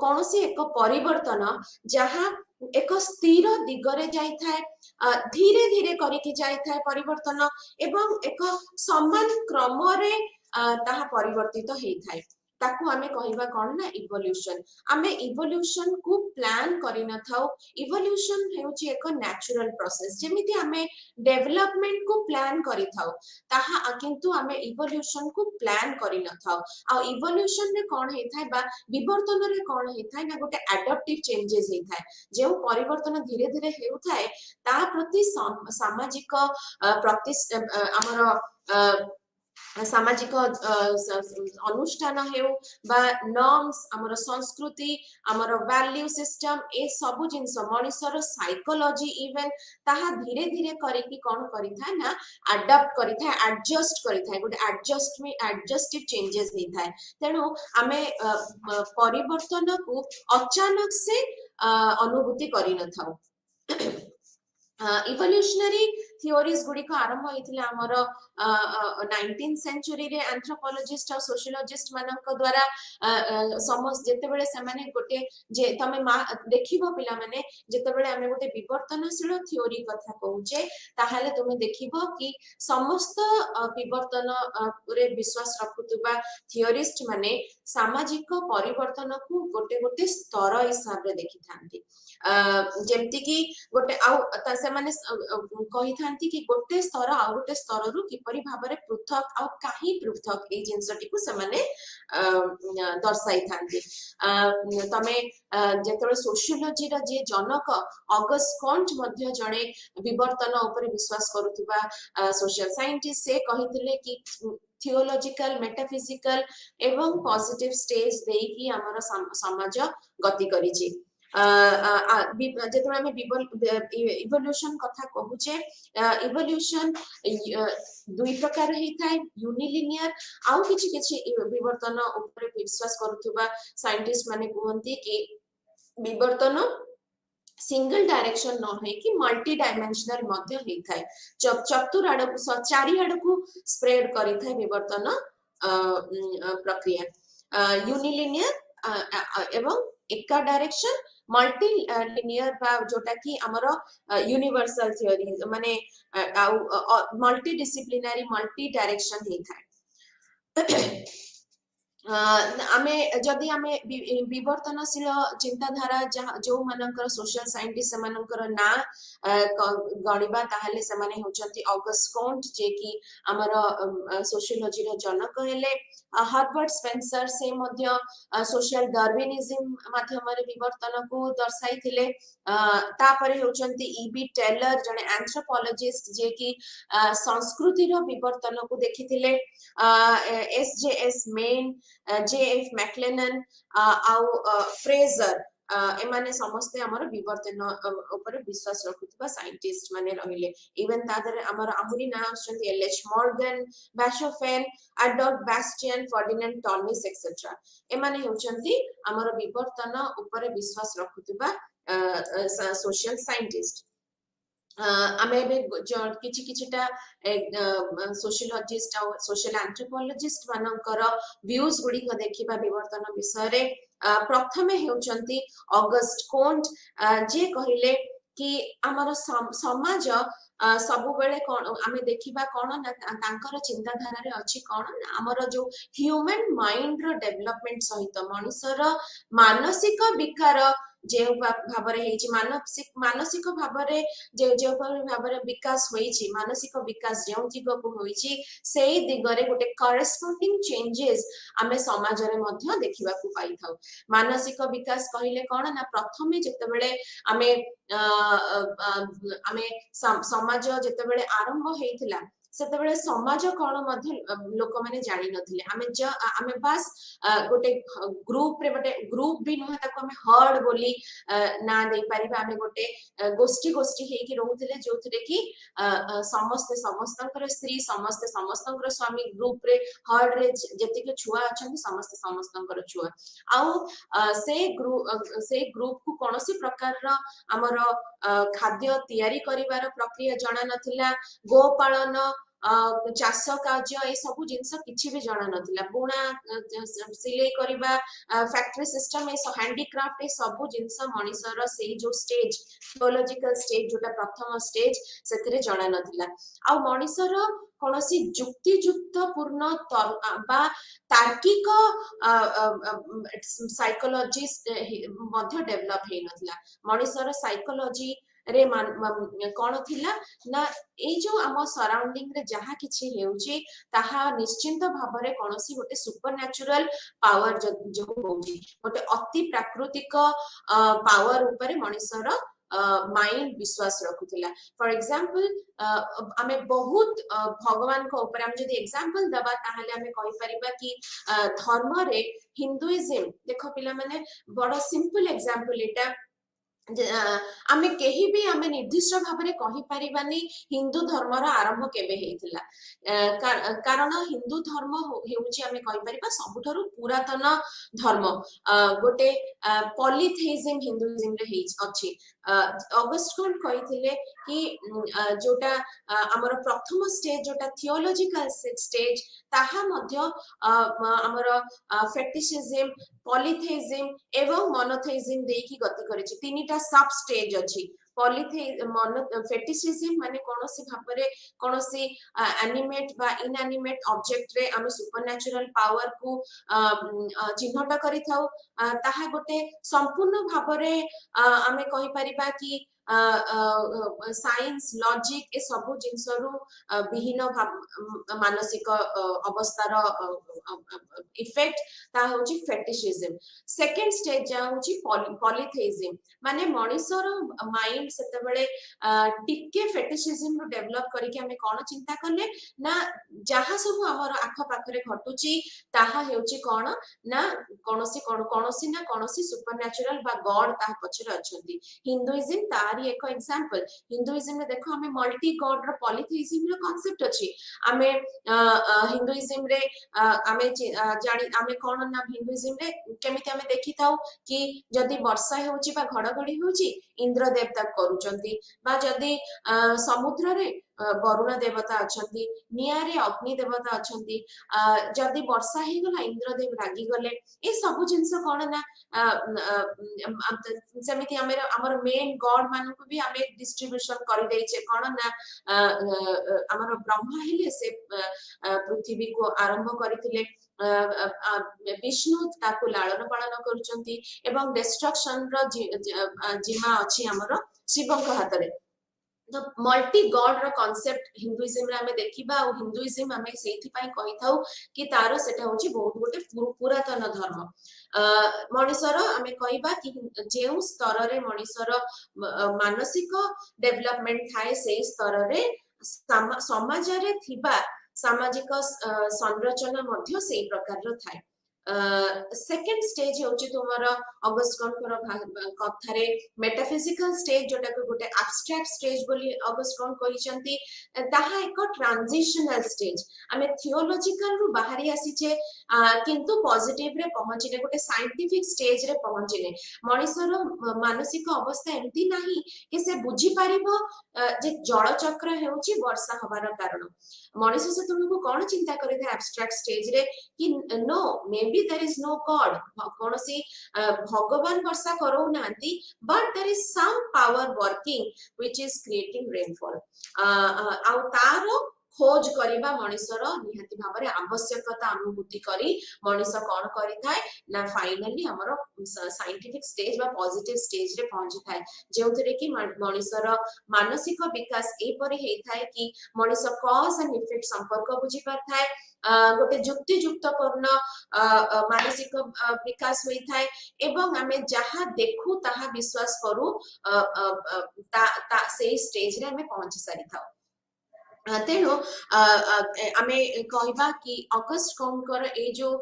कोनोसी एक परिवर्तन जहा एक स्थिर दिगरे जाई थाए धीरे धीरे करिके जाई थाए परिवर्तन एवं एक समान क्रम रे ताहा परिवर्तित हेइ थाए ताकू आमे कहिबा कोन ना इवोल्यूशन। आमे इवोल्यूशन को प्लान करि न थाउ। इवोल्यूशन हेउची एक नेचुरल प्रोसेस जेमिति आमे डेवलपमेंट को प्लान करि थाउ ताहा किंतु आमे इवोल्यूशन को प्लान करि न थाउ। आ इवोल्यूशन रे कोन हे थाय बा विवर्तन रे कोन हे थाय ना गोटे एडप्टिव चेंजेस हे थाय जे परिवर्तन धीरे धीरे हेउ थाय ता प्रति सामाजिक आमर सामाजिक अनुष्ठान हेउ बा नॉर्म्स आमर संस्कृति आमर वैल्यू सिस्टम ए सब जिंस मनुष्यर साइकोलॉजी इवन ताहा धीरे धीरे करिकी कोन करि थाय ना अडॉप्ट करि थाय एडजस्ट करि थाय गोटे एडजस्टिव चेंजेस हे थाय। तेणु आमे परिवर्तन को अचानक से अनुभूति करि न थाउ। इवोल्यूशनरी थियोरीज गुडी को आरंभ होइथिला हमर 19th सेंचुरी रे एंथ्रोपोलॉजिस्ट और सोशियोलॉजिस्ट मानक द्वारा समस्त जेते बेले से माने गोटे जे तमे देखिबो पिला माने जेते बेले हमें गोटे विवर्तनशील थियोरी कथा कहूचे ताहाले तुमे देखिबो कि समस्त विवर्तन रे विश्वास रखुतबा थियोरिस्ट माने सामाजिक परिवर्तन को गोटे गोटे स्तर हिसाब रे देखि थांती। जेमति कि गोटे आ से माने कहि थांती कि गोटे स्तर आ गोटे स्तर रु किपरि भाबरे पृथक आ काहे पृथक ए जिंसटी को से माने दर्शाई थांती। तमे जेतबे सोशियोलॉजी रा जे जनक ऑगस्ट कॉन्ट मध्य जणे विवर्तन ऊपर विश्वास करूथबा सोशल साइंटिस्ट से कहिथिले कि थियोलॉजिकल मेटाफिजिकल एवं पॉजिटिव स्टेज देकी हमर समाज गति करिछि। जेतबे हमें इवोल्यूशन कथा कहूचे इवोल्यूशन दुई प्रकार हे थाय यूनिलिनियर आउ किछि किछि विवर्तन ऊपर विश्वास करूथबा साइंटिस्ट माने कहंती कि विवर्तन सिंगल डायरेक्शन न है कि मल्टी डायमेंशनल मध्य हे थाय चतुर आड़ को चारि आड़ को स्प्रेड करि थाय विवर्तन प्रक्रिया। यूनिलिनियर एवं एका डायरेक्शन मल्टी लिनियर बा जोटा कि हमर यूनिवर्सल थ्योरी माने मल्टी डिसिप्लिनरी मल्टी डायरेक्शन हे थाय। आमे जदि आमे विवर्तनशील चिंताधारा जो मानकर सोशल साइंटिस्ट मानकर ना गणिबा ताहले से माने होचंती ऑगस्ट कॉन्ट जे कि हमर सोशियोलॉजी रो जनक हेले। हर्बर्ट स्पेंसर से मध्य सोशल डार्विनिज्म माध्यम रे विवर्तन को दर्शाई थिले। तापरे होचंती ईबी टेलर जने एंथ्रोपोलॉजिस्ट जे कि संस्कृति रो विवर्तन को देखिथिले। एसजेएस मेन जेएफ मैक्लेनन आउ फ्रेजर एमाने समस्ते हमर विवर्तन ऊपर विश्वास रखुतबा साइंटिस्ट माने रहिले। इवन तादर हमर आहुरी ना आछंती L H Morgan Bachofen Adolf Bastian Ferdinand Tonnies etcetera एमाने होचंती हमर विवर्तन ऊपर विश्वास रखुतबा सोशल साइंटिस्ट। आमे बे किछि किछिटा सोशियोलॉजिस्ट और सोशल एंथ्रोपोलॉजिस्ट मानकर व्यूज गुडी को देखिबा विवर्तन विषय रे। प्रथमे हेउचंती ऑगस्ट कॉन्ट जे कहिले कि हमर समाज सबु बेले कोन आमे देखिबा कोन ना तांकर चिंताधारा रे अछि कोन ना हमर जो ह्यूमन माइंड रो डेवलपमेंट सहित मनुष्यर मानसिक विकार जे भाबरे हेछि मानसिक भाबरे जे भाबरे विकास होइछि मानसिक विकास जेउ दिग को होइछि सेही दिगरे गोटे करेस्पोंडिंग चेंजेस आमे समाज रे मध्य देखिबा को पाई थाउ। मानसिक विकास कहिले कोन ना प्रथमे जते बेले आमे आमे समाज जते बेले आरंभ हेइथिला सेते बेले समाज कोन मध्य लोक माने जानि नथिले। आमे बस गोटे ग्रुप रे गोटे ग्रुप भी नह ताको आमे हर्ड बोली ना दे परिबा। आमे गोटे गोष्ठी हे कि रहउथिले जोथिरे कि समस्त समस्तंकर स्त्री समस्त समस्तंकर स्वामी ग्रुप रे हर्ड रे जति के छुआ अछन समस्त समस्तंकर छुआ आउ से ग्रुप को कोनोसी प्रकार रो हमर खाद्य तयारी करिवार प्रक्रिया जणा नथिला। गो पालन ଚାଷ କାର୍ଯ୍ୟ ଏ ସବୁ ଜିନିଷ କିଛି ବି ଜଣା ନଥିଲା। ବୁଣା ସିଲେଇ କରିବା ଫ୍ୟାକ୍ଟ୍ରି ସିଷ୍ଟମ ଏ ହ୍ୟାଣ୍ଡିକ୍ରାଫ୍ଟ ଏ ସବୁ ଜିନିଷ ମଣିଷର ସେଇ ଯୋଉ ଷ୍ଟେଜ ଥିଓଲୋଜିକାଲ ଷ୍ଟେଜ ଯୋଉଟା ପ୍ରଥମ ଷ୍ଟେଜ ସେଥିରେ ଜଣା ନଥିଲା। ଆଉ ମଣିଷର କୌଣସି ଯୁକ୍ତିଯୁକ୍ତ ପୂର୍ଣ୍ଣ ବା ତାର୍କିକ ସାଇକୋଲୋଜି ମଧ୍ୟ ଡେଭଲପ ହେଇନଥିଲା। ମଣିଷର ସାଇକୋଲୋଜି ରେ କଣ ଥିଲା ନା ଏଇ ଯୋଉ ଆମ ସରାଉଣ୍ଡିଂ ରେ ଯାହା କିଛି ହେଉଛି ତାହା ନିଶ୍ଚିନ୍ତ ଭାବରେ କୌଣସି ଗୋଟେ ସୁପର ନ୍ୟାଚୁରାଲ ପାୱାର ଯୋଗୁଁ ହଉଛି, ଗୋଟେ ଅତି ପ୍ରାକୃତିକ ପାୱାର ଉପରେ ମଣିଷର ମାଇଣ୍ଡ ବିଶ୍ୱାସ ରଖୁଥିଲା। ଫର ଏକ୍ସାମ୍ପଲ ଆମେ ବହୁତ ଭଗବାନଙ୍କ ଉପରେ ଆମେ ଯଦି ଏକ୍ସାମ୍ପଲ ଦବା ତାହେଲେ ଆମେ କହିପାରିବା କି ଧର୍ମରେ ହିନ୍ଦୁଇଜିମ ଦେଖ ପିଲାମାନେ ବଡ ସିମ୍ପଲ ଏକ୍ସାମ୍ପଲ ଏଇଟା ଆମେ କେହି ବି ଆମେ ନିର୍ଦ୍ଦିଷ୍ଟ ଭାବରେ କହିପାରିବାନି ହିନ୍ଦୁ ଧର୍ମର ଆରମ୍ଭ କେବେ ହେଇଥିଲା। କାରଣ ହିନ୍ଦୁ ଧର୍ମ ହେଉଛି ଆମେ କହିପାରିବା ସବୁଠାରୁ ପୁରାତନ ଧର୍ମ। ଗୋଟେ ପଲିଥେଇଜିମ ହିନ୍ଦୁଇଜିମରେ ଅଛି। ଅଗଷ୍ଟକୋନ କହିଥିଲେ କି ଯୋଉଟା ଆମର ପ୍ରଥମ ଷ୍ଟେଜ ଯୋଉଟା ଥିଓଲୋଜିକାଲ ଷ୍ଟେଜ ତାହା ମଧ୍ୟ ଆମର ଫେଟିସିଜିମ ପଲିଥେଇଜିମ ଏବଂ ମନୋଥେଇଜିମ ଦେଇକି ଗତି କରିଛି। ତିନିଟା ସବ ଷ୍ଟେଜ ଅଛି। ଫେଟିସିଜିମ ମାନେ କୌଣସି ଭାବରେ କୌଣସି ଆନିମେଟ ବା ଇନଆନିମେଟ ଅବଜେକ୍ଟ ରେ ଆମେ ସୁପରନ୍ୟାଚୁରାଲ ପାୱାର କୁ ଚିହ୍ନଟ କରିଥାଉ। ତାହା ଗୋଟେ ସମ୍ପୂର୍ଣ୍ଣ ଭାବରେ ଆମେ କହିପାରିବା କି ସାଇନ୍ସ ଲଜିକ ଏ ସବୁ ଜିନିଷରୁ ବିହୀନ ମାନସିକ ଅବସ୍ଥାର ଇଫେକ୍ଟ ତାହା ହଉଛି ଫେଟିସିଜିମ। ସେକେଣ୍ଡ ଷ୍ଟେଜ ଯାହା ହଉଛି ପଲିଥେଇଜିମ ମାନେ ମଣିଷର ମାଇଣ୍ଡ ସେତେବେଳେ ଟିକେ ଫେଟିସିଜିମ ରୁ ଡେଭଲପ କରିକି ଆମେ କଣ ଚିନ୍ତା କଲେ ନା ଯାହା ସବୁ ଆମର ଆଖପାଖରେ ଘଟୁଛି ତାହା ହେଉଛି କଣ ନା କୌଣସି ନା କୌଣସି ସୁପରନ୍ୟାଚୁରାଲ ବା ଗଡ ତାହା ପଛରେ ଅଛନ୍ତି। ହିନ୍ଦୁଇଜିମ ତାରି ଏକ ଏକ୍ସାମ୍ପଲ। ହିନ୍ଦୁଇଜିମରେ ଦେଖ ଆମେ ମଲ୍ଟି ଗଡ ର ପଲିଥେଇଜିମ ର କନସେପ୍ଟ ଅଛି। ଆମେ ହିନ୍ଦୁଇଜିମରେ ଆମେ କଣ ନା ହିନ୍ଦୁଇଜିମରେ କେମିତି ଆମେ ଦେଖିଥାଉ କି ଯଦି ବର୍ଷା ହେଉଛି ବା ଘଡଘଡି ହେଉଛି ଇନ୍ଦ୍ର ଦେବତା କରୁଛନ୍ତି, ବା ଯଦି ସମୁଦ୍ରରେ ବରୁଣ ଦେବତା ଅଛନ୍ତି, ନିଆଁରେ ଅଗ୍ନି ଦେବତା ଅଛନ୍ତି, ଯଦି ବର୍ଷା ହେଇଗଲା ଇନ୍ଦ୍ରଦେବ ରାଗିଗଲେ। ଏ ସବୁ ଜିନିଷ କଣ ନା ସେମିତି ଆମର ମେନ୍ ଗଡ ମାନଙ୍କୁ ବି ଆମେ ଡିଷ୍ଟ୍ରିବ୍ୟୁସନ କରିଦେଇଛେ କଣ ନା ଆମର ବ୍ରହ୍ମା ହେଲେ ସେ ପୃଥିବୀକୁ ଆରମ୍ଭ କରିଥିଲେ, ବିଷ୍ଣୁ ତାକୁ ଲାଳନ ପାଳନ କରୁଛନ୍ତି ଏବଂ ଡେଷ୍ଟ୍ରକ୍ସନ ର ଜିମା ଅଛି ଆମର ଶିବଙ୍କ ହାତରେ। ତ ମଲ୍ଟି ଗଡ ର କନସେପ୍ଟ ହିନ୍ଦୁଇଜିମରେ ଆମେ ଦେଖିବା ଆଉ ହିନ୍ଦୁଇଜିମ ଆମେ ସେଇଥିପାଇଁ କହିଥାଉ କି ତାର ସେଟା ହଉଛି ବହୁତ ଗୋଟେ ପୁରାତନ ଧର୍ମ। ମଣିଷର ଆମେ କହିବା କି ଯେଉଁ ସ୍ତରରେ ମଣିଷର ମାନସିକ ଡେଭଲପମେଣ୍ଟ ଥାଏ ସେଇ ସ୍ତରରେ ସମାଜରେ ଥିବା ସାମାଜିକ ସଂରଚନା ମଧ୍ୟ ସେଇ ପ୍ରକାରର ଥାଏ। ସେକେଣ୍ଡ ଷ୍ଟେଜ ହେଉଛି ତୁମର ଅଗଷ୍ଟକନଙ୍କର କଥାରେ ମେଟାଫିଜିକାଲ ଷ୍ଟେଜ ଯୋଉଟାକୁ ଗୋଟେ ଆବଷ୍ଟ୍ରାକ୍ଟ ଷ୍ଟେଜ ବୋଲି ଅଗଷ୍ଟକନ କହିଛନ୍ତି। ତାହା ଏକ ଟ୍ରାନଜିସନାଲ ଷ୍ଟେଜ। ଆମେ ଥିଓଲୋଜିକାଲ ରୁ ବାହାରି ଆସିଛେ କିନ୍ତୁ ପଜିଟିଭ ରେ ପହଞ୍ଚିଲେ, ଗୋଟେ ସାଇଣ୍ଟିଫିକ ଷ୍ଟେଜ ରେ ପହଞ୍ଚିଲେ। ମଣିଷର ମାନସିକ ଅବସ୍ଥା ଏମିତି ନାହିଁ କି ସେ ବୁଝିପାରିବ ଯେ ଜଳଚକ୍ର ହେଉଛି ବର୍ଷା ହବାର କାରଣ। ମଣିଷ ସେତେବେଳକୁ କଣ ଚିନ୍ତା କରିଥାଏ ଆବଷ୍ଟ୍ରାକ୍ଟ ଷ୍ଟେଜ ରେ କି no may be there is no god, କୌଣସି ଭଗବାନ ବର୍ଷା କରଉନାହାନ୍ତି, but there is some power working which is creating rainfall। ଆଉ ତାର खोज କରିବା ମଣିଷର ନିହାତି ଭାବରେ ଆବଶ୍ୟକତା ଅନୁଭୂତି କରି ମଣିଷ କଣ କରିଥାଏ ନା ଫାଇନାଲି ଆମର ସାଇଣ୍ଟିଫିକ ଷ୍ଟେଜ ବା ପଜିଟିଭ ଷ୍ଟେଜ ରେ ପହଞ୍ଚିଥାଏ, ଯେଉଁଥିରେ କି ମଣିଷର ମାନସିକ ବିକାଶ ଏପରି ହେଇଥାଏ କି ମଣିଷ କଜ ଆଣ୍ଡ ଇଫେକ୍ଟ ସମ୍ପର୍କ ବୁଝି ପାରିଥାଏ, ଗୋଟେ ଯୁକ୍ତିଯୁକ୍ତ ପୂର୍ଣ୍ଣ ମାନସିକ ବିକାଶ ହୋଇଥାଏ ଏବଂ ଆମେ ଯାହା ଦେଖୁ ତାହା ବିଶ୍ୱାସ କରୁ ସେଇ ଷ୍ଟେଜରେ ଆମେ ପହଞ୍ଚି ସାରିଥାଉ। ତେଣୁ ଆମେ କହିବା କି ଅଗଷ୍ଟକଙ୍କର ଏଇ ଯୋଉ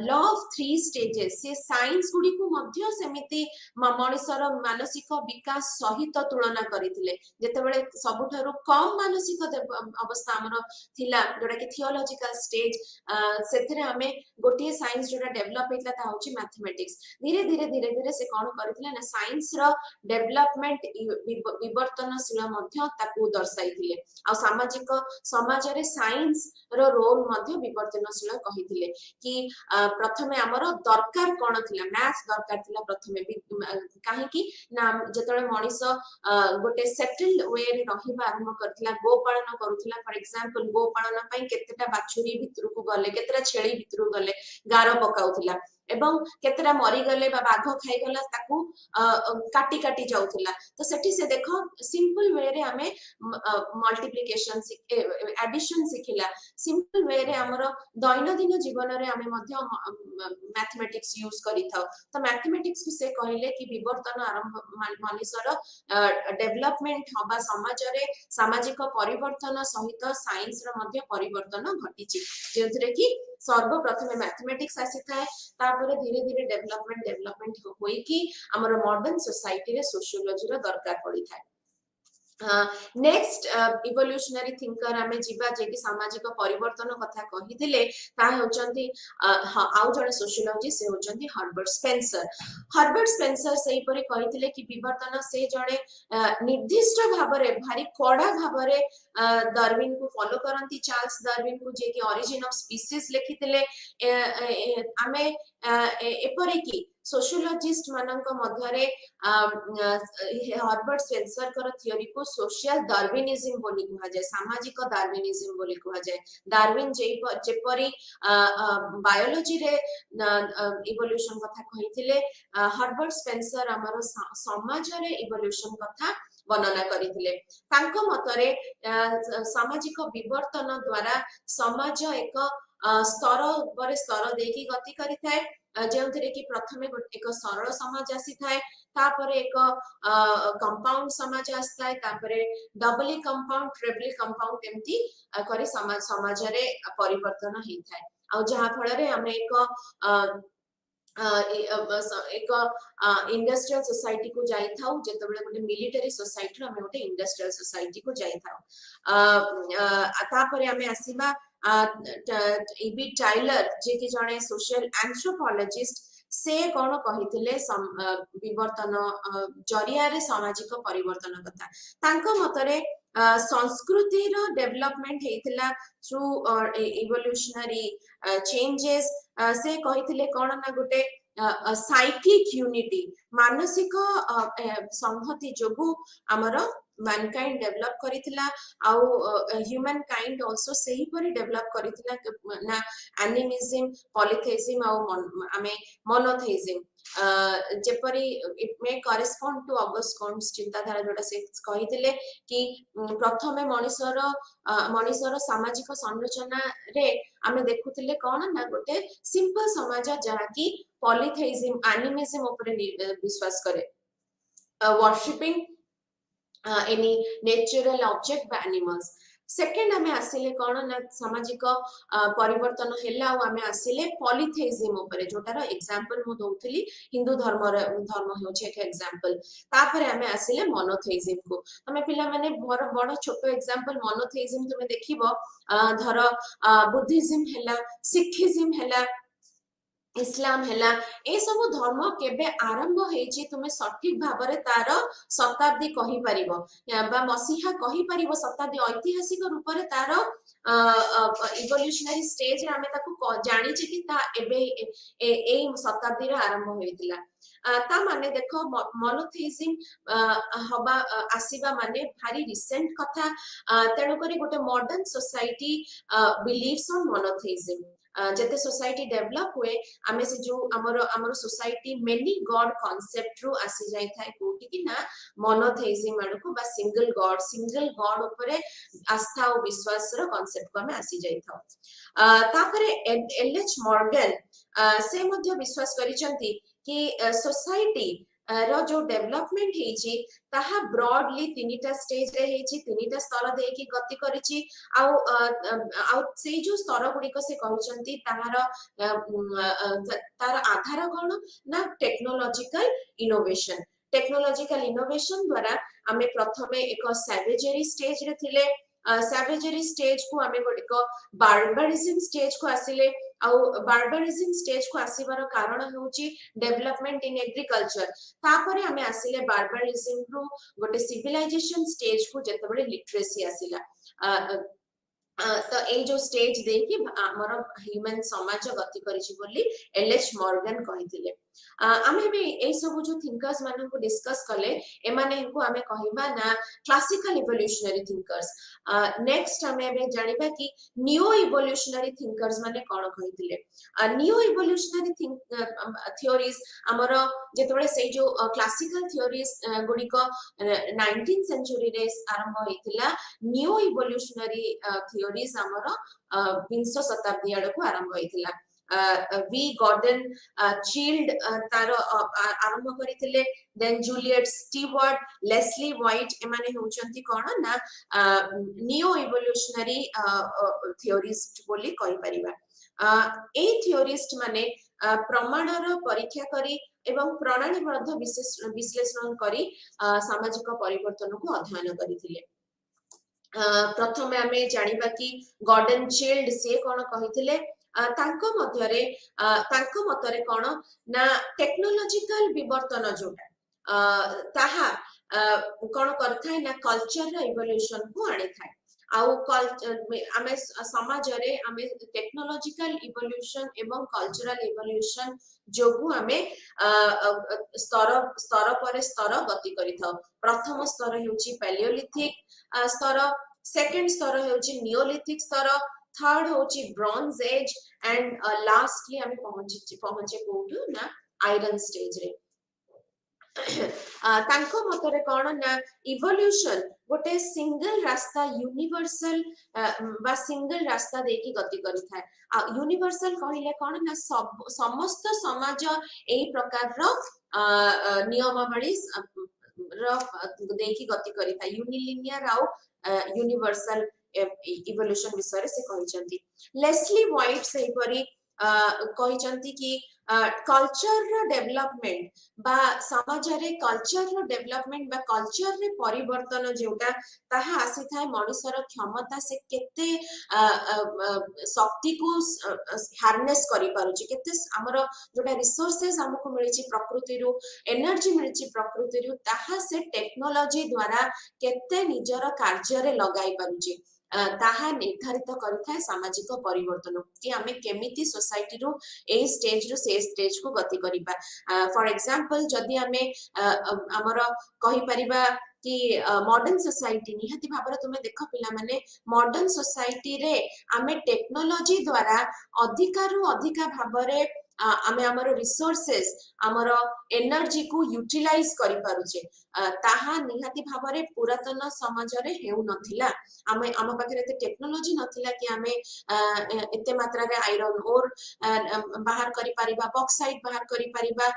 ଲ ଅଫ थ्री स्टेजेस ସେ ସାଇନ୍ସ ଗୁଡିକୁ ମଧ୍ୟ ସେମିତି ମଣିଷର ମାନସିକ ବିକାଶ ସହିତ ତୁଳନା କରିଥିଲେ। ଯେତେବେଳେ ସବୁଠାରୁ କମ ମାନସିକ ଅବସ୍ଥା ଆମର ଥିଲା ଯୋଉଟା କି ଥିଓଲୋଜିକାଲ ଷ୍ଟେଜ, ସେଥିରେ ଆମେ ଗୋଟିଏ ସାଇନ୍ସ ଯୋଉଟା ଡେଭଲପ ହେଇଥିଲା ତାହା ହଉଛି ମ୍ୟାଥମେଟିକ୍ସ। ଧୀରେ ଧୀରେ ଧୀରେ ଧୀରେ ସେ କଣ କରିଥିଲେ ନା ସାଇନ୍ସ ର ଡେଭଲପମେଣ୍ଟ ବିବର୍ତ୍ତନଶୀଳ ମଧ୍ୟ ତାକୁ ଦର୍ଶାଇଥିଲେ। ଆଉ समाज रे साइंस रो रोल मध्य विवर्तनशील कहिथिले कि प्रथमे हमर दरकार कोन थिला मैथ दरकार थिला प्रथमे काहे कि ना जतले मनीष गोटे सेटल्ड वे रे रहिबा आरंभ करथिला गो पालन करूथिला फॉर एग्जांपल गो पालन पई केतेटा बाछुरी भितरु को गले केतेटा छेली भितरु गले गारो पकाउथिला एवं केतेटा मरी गले बा बाघ खाई गला ताकू काटी काटी जाउथिला तो सेठी से देखो सिंपल वे रे हमें मल्टीप्लिकेशन एडिशन सिखिला सिंपल वे रे हमरो दैनंदिन जीवन रे हमें मध्य मैथमेटिक्स यूज करी थाउ तो मैथमेटिक्स से कहले कि विवर्तन आरंभ मनुष्यर डेवलपमेंट हबा समाज रे सामाजिक परिवर्तन सहित साइंस रो मध्य परिवर्तन घटिछि जेथरे कि सर्वप्रथमे मैथमेटिक्स आसी थाए तापर धीरे धीरे डेवलपमेंट होई कि हमर मॉडर्न सोसाइटी रे सोशियोलॉजी रो दरकार पड़ी थाए नेक्स्ट इवोल्यूशनरी थिंकर आमे जीवा जे कि सामाजिक परिवर्तन कथा कहिथिले ता होचंती आउ जणे सोशियोलॉजी से होचंती हर्बर्ट स्पेंसर सेही परे कहिथिले कि विवर्तन से जणे निर्दिष्ट भाबरे भारी कड़ा भाबरे डार्विन को फॉलो करंती चार्ल्स डार्विन को जे कि ओरिजिन ऑफ स्पीसीज लिखिथिले आमे एपरे कि सोशियोलॉजिस्ट मानक मध्यरे हर्बर्ट स्पेंसर कर थियोरी को सोशल डार्विनिज्म बोली कहा जाय सामाजिक डार्विनिज्म बोली कहा जाय डार्विन जेपरी बायोलॉजी रे इवोल्यूशन कथा कहिथिले हर्बर्ट स्पेंसर हमर समाज रे इवोल्यूशन कथा वर्णना करिथिले तांको मतरे सामाजिक विवर्तन द्वारा समाज एक स्तर पर स्तर देकी गति करिथाय जेउथिरे कि प्रथमे एक सरल समाज आसी थाए तापर एक कंपाउंड समाज आस्ताय तापरे डबली कंपाउंड ट्रिपली कंपाउंड एम्ति करी समाज रे परिवर्तन हेइ थाए आ जहा फल रे हमें एक इंडस्ट्रियल सोसाइटी को जाई थाउ जेतबेले गोटे मिलिटरी सोसाइटी हमें गोटे इंडस्ट्रियल सोसाइटी को जाई थाउ तापरे हमें आसीबा इबी टाइलर जे कि जणे सोशल एंथ्रोपोलॉजिस्ट से कोन कहिथिले विवर्तन जरिया रे सामाजिक परिवर्तन कथा तांको मतरे संस्कृति रो डेवलपमेंट हेइथिला थ्रू इवोल्यूशनरी चेंजेस से कहिथिले कोन ना गोटे साइकिक यूनिटी मानसिक संहति जोगु हमरो मैनकाइंड डेवलप करिथिला आउ ह्यूमन काइंड आल्सो सही परि डेवलप करिथिला ना एनिमिज्म पॉलीथेइज्म आउ आमे मोनोथेइज्म जेपरि it may correspond to August Comte's चिंताधारा जोटा से कहिथिले कि प्रथमे मनुष्यर सामाजिक संरचना रे आमे देखुथिले कोन ना गोटे सिंपल समाज जहा कि पॉलीथेइज्म एनिमिज्म ऊपर विश्वास करे worshipping any natural object by animals second हमें आसिले कोन ना सामाजिक परिवर्तन हेला आ हमें आसिले पॉलीथेइज्म ऊपर जोटार एग्जांपल मु दोउथली हिंदू धर्म होचे एक एग्जांपल तापर हमें आसिले मोनोथेइज्म को हमें पिला माने बड़ छोटो एग्जांपल मोनोथेइज्म तुमे देखिबो धर बुद्धिज्म हेला सिखिज्म हेला इस्लाम हेला ए सब धर्म केबे आरंभ हेची तुमे सठिक भाबरे तार शताब्दी कहि परिबो बा मसीहा कहि परिबो शताब्दी ऐतिहासिक रूप रे तार इवोल्यूशनरी स्टेज रे हमें ताकू जानि छि कि ता एबे ए शताब्दी रे आरंभ होइतिला ता माने देखो मोनोथेइज्म हबा आसीबा माने भारी रिसेंट कथा तेणु करी गोटे modern society believes on monotheism जते सोसाइटी डेवलप हुए आमे से जो हमर सोसाइटी मेनी गॉड कांसेप्ट रो आसी जाय थाए कोठी कि ना मोनोथेइज्म आडको बा सिंगल गॉड ऊपर आस्था और विश्वास रो कांसेप्ट को हमें आसी जाय था तापरे एलएच मॉर्गन से मध्य विश्वास करिसंती कि सोसाइटी रो जो डेवलपमेंट हेची ताहा ब्रॉडली तीनिटा स्टेज रे हेची तीनिटा स्तर देकी गति करिची आउ से जो स्तर गुडी को से कहउचंती ताहार तार आधार कोन ना टेक्नोलॉजिकल इनोवेशन द्वारा हमें प्रथमे एक सैवेजरी स्टेज रे थिले सैवेजरी स्टेज को आमे गोटिक बार्बारिज्म स्टेज को आसिले आउ बार्बारिज्म स्टेज को आसीबार कारण होची डेवलपमेंट इन एग्रीकल्चर तापरे आमे आसिले बार्बारिज्म रो गोटे सिविलाइजेशन स्टेज को जतबेले लिटरेसी आसिला तो ए जो स्टेज देखि हमर ह्यूमन समाज गति करिछि बोली एलएच मॉर्गन कहिथिले आमे भी ए सब जो थिंकर्स मानन को डिस्कस कले ए माने को आमे कहिबा ना क्लासिकल इवोल्यूशनरी थिंकर्स नेक्स्ट आमे बे जानिबा कि न्यू इवोल्यूशनरी थिंकर्स माने कोन कहिथिले न्यू इवोल्यूशनरी थियोरीज हमर जेतबेले से जो क्लासिकल थियोरीज गुडी को 19th सेंचुरी रे आरंभ होइतिला न्यू इवोल्यूशनरी थियोरीज हमर 20 शताब्दी आडको आरंभ होइतिला वी गॉर्डन चील्ड तार आरंभ करिथिले then Juliet Steward Leslie White एमाने होचंती कोन ना न्यू इवोल्यूशनरी थियोरिस्ट बोली कहि परिबा ए थियोरिस्ट माने प्रमाणर परीक्षा करी एवं प्रणालीबद्ध विश्लेषण करी सामाजिक परिवर्तन को अध्ययन करिथिले प्रथमे आमे जानिबा कि गॉर्डन चील्ड से कोन कहिथिले तांको मध्यरे तांको मतरे कोन ना टेक्नोलॉजिकल विवर्तन जोटा ताहा कोन करथाय ना कल्चर रो इवोल्यूशन को आनी थाय आउ आमे समाज रे आमे टेक्नोलॉजिकल इवोल्यूशन एवं कल्चरल इवोल्यूशन जोगु आमे स्तर स्तर पर स्तर गति करिथाउ प्रथम स्तर हेउची पैलियोलिथिक स्तर सेकंड स्तर हेउची नियोलिथिक स्तर थर्ड होची ब्रॉन्ज एज एंड लास्टली हमें पहुंचे कोठु ना आयरन स्टेज रे तांको मतरे कोन ना इवोल्यूशन गोटे सिंगल रास्ता यूनिवर्सल बा सिंगल रास्ता देकी गति करिथाय यूनिवर्सल कहिले कोन ना समस्त समाज एही प्रकार रो नियमावली रो देकी गति करिथाय यूनिलिनियर आउ यूनिवर्सल इवोल्यूशन विषय से कहिसंती लेस्ली व्हाइट से परी कहिसंती कि कल्चर डेवलपमेंट बा समाज रे कल्चर डेवलपमेंट बा कल्चर रे परिवर्तन जोटा ताहा आसी थाए मनुष्यर क्षमता से केते शक्ति को हार्नेस करि पारुची केते हमर जोटा रिसोर्सेस हमको मिलिची प्रकृति रु एनर्जी मिलिची प्रकृति रु ताहा से टेक्नोलॉजी द्वारा केते निजर कार्य रे लगाई पारुची ताहा निर्धारित करिथाय सामाजिक परिवर्तन कि आमे केमिति सोसाइटी रु ए स्टेज रु से स्टेज को गति करिबा फॉर एग्जांपल जदी आमे हमर कहि परिबा कि मॉडर्न सोसाइटी निहाती भाबरे तुमे देख पिला माने मॉडर्न सोसाइटी रे आमे टेक्नोलॉजी द्वारा अधिकारु अधिका भाबरे आमे हमर रिसोर्सेस हमर एनर्जी को यूटिलाइज करि पारुचे ताहा निहाती भाबरे पुरातन समाज रे हेउ नथिला आमे आम पाखरे ते टेक्नोलॉजी नथिला कि आमे एते मात्रा रे आयरन ओर बाहर करि परिबा बॉक्साइट बाहर करि परिबा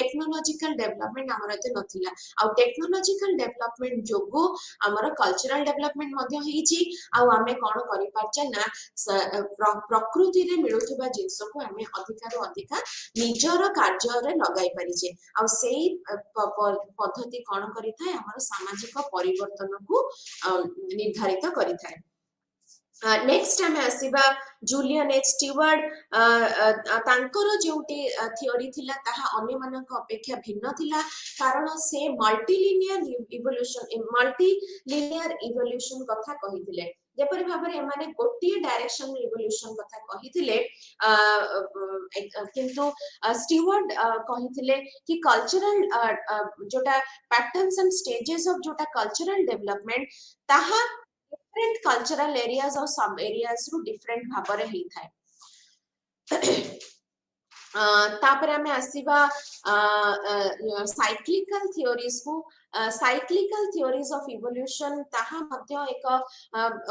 टेक्नोलॉजिकल डेवलपमेंट हमर एते नथिला आ टेक्नोलॉजिकल डेवलपमेंट जोगु हमर कल्चरल डेवलपमेंट मध्ये हिची आ आमे कोन करि पारचे ना प्रकृति रे मिलुथिबा जिंस को आमे अधिकार अधिका निजर कार्य रे लगाई परिचे आ सेही पद्धति कोन करिथाय हमर सामाजिक परिवर्तन को निर्धारित करिथाय नेक्स्ट हमें आसीबा जूलियन एच स्टीवर्ट तांकर जोटी थियोरी थिला ताहा अन्य मानक अपेक्षा भिन्न थिला कारण से मल्टीलिनियर इवोल्यूशन कथा कहिथिले जेपरि भाबरे माने गोटी डायरेक्शन इवोल्यूशन कथा कहिथिले किंतु स्टीवर्ट कहिथिले कि कल्चरल जोटा पैटर्न्स एंड स्टेजेस ऑफ जोटा कल्चरल डेवलपमेंट ताहा डिफरेंट कल्चरल एरियाज और सब एरियाज रु डिफरेंट भाबरे हेई थाए तापर हमें आसीबा साइक्लिकल थियोरीज को साइक्लिकल थियोरीज ऑफ इवोल्यूशन ताहा मध्य एक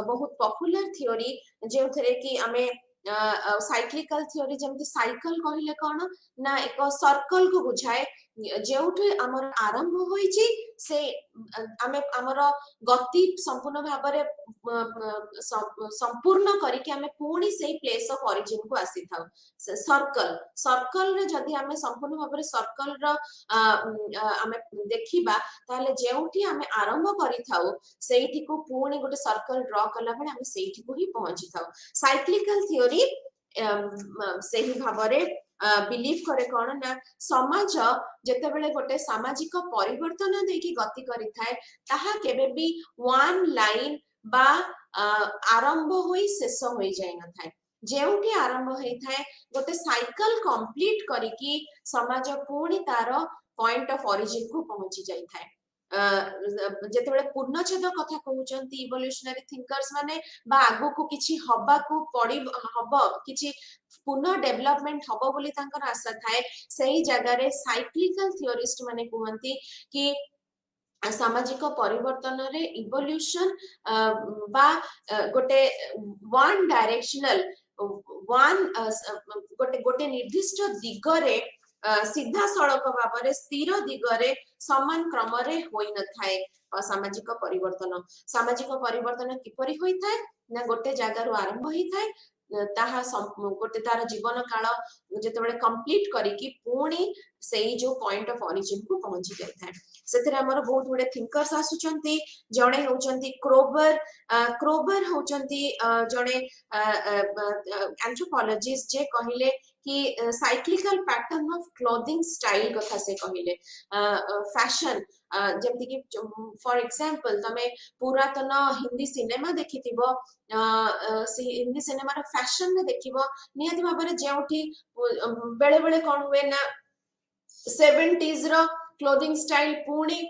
बहुत पॉपुलर थियोरी जे थरे कि हमें साइक्लिकल थियोरी जेमति साइकिल कहिले कोन ना एक सर्कल को बुझाए जेउठे हमर आरंभ होईची से आमे हमर गति संपूर्ण भाबरे संपूर्ण करिके आमे पुणी से प्लेस ऑफ ओरिजिन को आसी थाउ सर्कल सर्कल रे जदि आमे संपूर्ण भाबरे सर्कल रो आमे देखिबा ताले जेउठी आमे आरंभ करि थाउ सेठी को पुणी गोटे सर्कल ड्रा कला बेले आमे सेठी को ही पहुंची थाउ साइक्लिकल थ्योरी सेही भाबरे बिलीव करे कोन ना समाज जेते बेले गोटे सामाजिक परिवर्तन देकी गति करि थाए ताहा केबे भी वन लाइन बा आरंभ होई शेष होई जाय न थाए जेउठी आरंभ होई थाए गोटे साइकिल कंप्लीट करिकी समाज पूर्ण तार पॉइंट ऑफ ओरिजिन को पहुंची जाय थाए जेतेबेले पूर्णछेद कथा कहउचंती इवोल्यूशनरी थिंकर्स माने बा आगु को किछि हबा को पड़ी हब किछि पुनः डेवलपमेंट हब बोली तांकर आशा थाए सही जगह रे साइक्लिकल थियोरिस्ट माने कहंती कि सामाजिक परिवर्तन रे इवोल्यूशन बा गोटे वन डायरेक्शनल वन गोटे गोटे निर्दिष्ट दिगरे सीधा सड़क भाव स्थिर दिगरे समान क्रम रे होई न थाए सामाजिक परिवर्तन किपरि होई थाए ना गोटे जगार आरंभ होई थाए ताहा गोटे तार जीवन काल जेतेबेले कंप्लीट करिकी पुणी सेई जो पॉइंट ऑफ ओरिजिन को पहुंची जाय थाए सेतरे हमर बहुत गुडे थिंकर्स आसुचंती जणे होचंती क्रोबर होचंती जणे एंथ्रोपोलॉजिस्ट जे कहिले कि cyclical pattern of clothing style कथा से कहिले फैशन जेमति कि फॉर एग्जांपल तमे पुरातन हिंदी सिनेमा देखिथिबो हिंदी सिनेमा रो फैशन ने देखिबो नियति भाबरे जेउठी बेले बेले कोन हुए ना 70s रो क्लोथिंग स्टाइल पुणी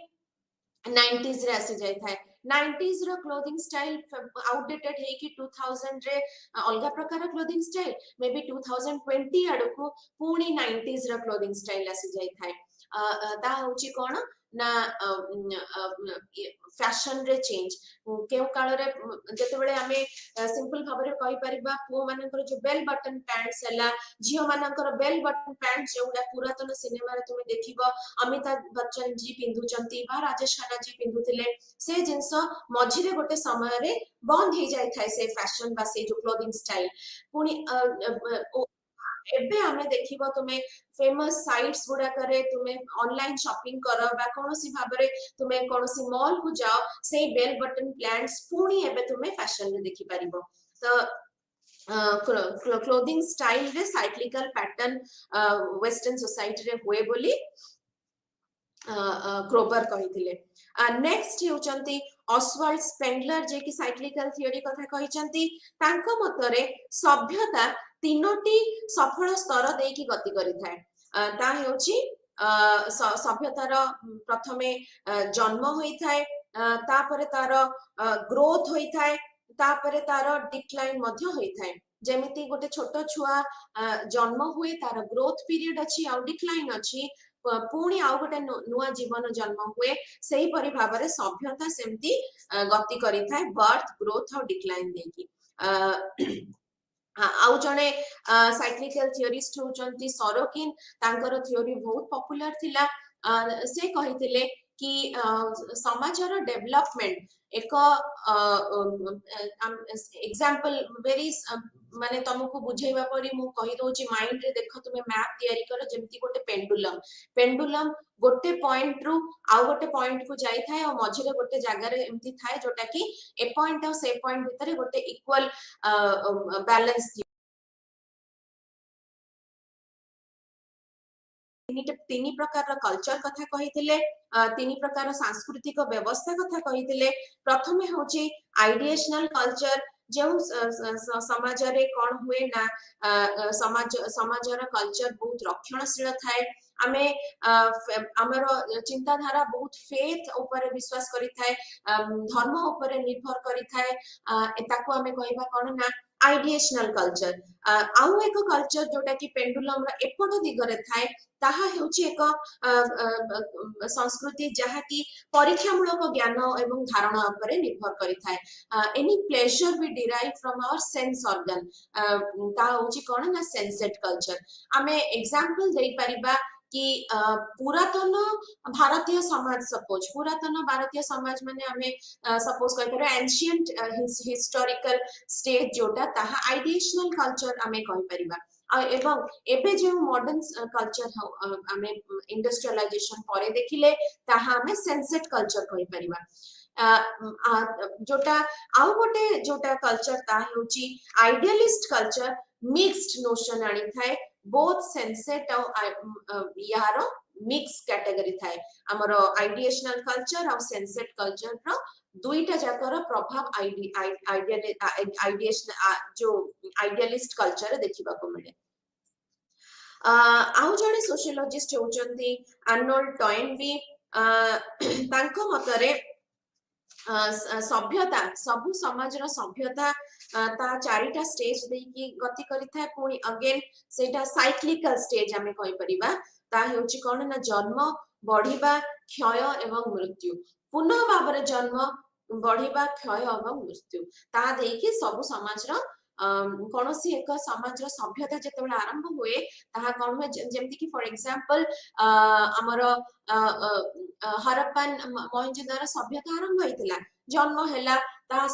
90s रे आसी जाय थाए 90s रो क्लोथिंग स्टाइल आउटडेटेड है कि 2000 रे अलगा प्रकार क्लोथिंग स्टाइल मे बी 2020 आडको पुणी 90s रो क्लोथिंग स्टाइल आसी जाय थाए ता होची कोन ना फैशन रे चेंज केउ काल रे जते बेले हमें सिंपल भाबरे कहि परिबा पो मानकर जो बेल बटन पैंट्स हला जियो मानकर बेल बटन पैंट जेउडा पुरातन सिनेमा रे तुमे देखिबो अमिताभ बच्चन जी पिंधुचंती बा राजेश खन्ना जी पिंधुतिले से जिंस मझिरे गोटे समय रे बंद हे जाय थाए से फैशन बा से जो क्लोथिंग स्टाइल पुनी एबे हमें देखिबो तुमे फेमस साइट्स गुडा करे तुमे ऑनलाइन शॉपिंग करो बा कोनोसी भाबरे तुमे कोनोसी मॉल को जाओ से बेल बटन प्लांट्स पुनी एबे तुमे फैशन रे देखि परिबो तो क्लोथिंग स्टाइल रे साइक्लिकल पैटर्न वेस्टर्न सोसाइटी रे हुए बोली क्रोबर कहिथिले नेक्स्ट हेउचंती ऑसवाल्ड स्पेंडलर जे कि साइक्लिकल थ्योरी कथा कहिचंती तांको मतरे सभ्यता तीनोटी सफल स्तर देकी गति करि थाए ता हेउची सभ्यतार प्रथमे जन्म होई थाए तापरे तार ग्रोथ होई थाए तापरे तार डिक्लाइन मध्य होई थाए जेमिति गोटे छोटो छुआ जन्म हुए तार ग्रोथ पीरियड अछि आ डिक्लाइन अछि पुणी आउ गोटे नुआ जीवन जन्म हुए सही परि भाबरे सभ्यता सेमती गति करि थाए बर्थ ग्रोथ और डिक्लाइन देकी आउ जने साइक्लिकल थियोरिस्ट होचंती सरोकिन तांकर थियोरी बहुत पॉपुलर थिला से कहिथिले कि समाजर डेवलपमेंट एक एग्जांपल वेरी माने तुमको बुझेबा परी मु कहि दोची माइंड रे देखो तुमे मैप तयारी करो जेमती गोटे पेंडुलम गोटे पॉइंट रु आ गोटे पॉइंट को जाई थाए और मझिरे गोटे जगह रे एमती थाए जोटा कि ए पॉइंट और से पॉइंट भितरे गोटे इक्वल बैलेंस तीन प्रकार कल्चर कथा कहिथिले तीन प्रकार सांस्कृतिक व्यवस्था कथा कहिथिले प्रथमे होची आइडिएशनल कल्चर जो समाज रे कोन हुए ना समाजर कल्चर बहुत रक्षणशील थाए आमे हमर चिंताधारा बहुत फेथ ऊपर विश्वास करि थाए धर्म ऊपर निर्भर करि थाए ताको आमे कहबा कोन ना आइडिएशनल कल्चर आउ एक कल्चर जोटा कि पेंडुलम रा एपट दिगरे थाए ताहा हेउची एक संस्कृति जहा कि परीक्षामूलक ज्ञान एवं धारणा ऊपर निर्भर करि थाए any pleasure we derive from our sense organ ता होची कोन ना सेंसेट कल्चर आमे एग्जांपल देई परिबा कि पुरातन भारतीय समाज सपोज पुरातन भारतीय समाज माने आमे सपोज कहि पर एंशिएंट हिस्टोरिकल स्टेज जोटा ताहा आइडिएशनल कल्चर आमे कहि परिबा एवं एबे जो मॉडर्न कल्चर आमे इंडस्ट्रियलाइजेशन परे देखिले ताहा आमे सनसेट कल्चर कहि परिबा जोटा आउ गोटे जोटा कल्चर ता होची आइडियलिस्ट कल्चर मिक्स्ड नोशन आनी थाए बोथ सनसेट यार मिक्स कैटेगरी थाए हमर आइडिएशनल कल्चर और सनसेट कल्चर रो दुईटा जाकर प्रभाव आइडिएशन जो आइडियलिस्ट कल्चर देखिबा को मिले आउ जणे सोशियोलॉजिस्ट होचंती आर्नोल्ड टॉयनबी तांको मतरे सभ्यता सबु समाज रो सभ्यता ता चारिटा स्टेज देकी गति करि थाए पुनी अगेन सेटा साइक्लिकल स्टेज हमें कहि परिबा ता हेउची कोन ना जन्म बढ़िबा क्षय एवं मृत्यु पुनः भाबरे जन्म बढ़िबा क्षय एवं मृत्यु ता देकी सबु समाज रो कोनोसी एक समाज रो सभ्यता जेतेबेला आरंभ हुए ताहा कोन हुए जेमति कि फॉर एग्जांपल हमर हरप्पन मोहेंजोदारो सभ्यता आरंभ होइतिला जन्म हैला ता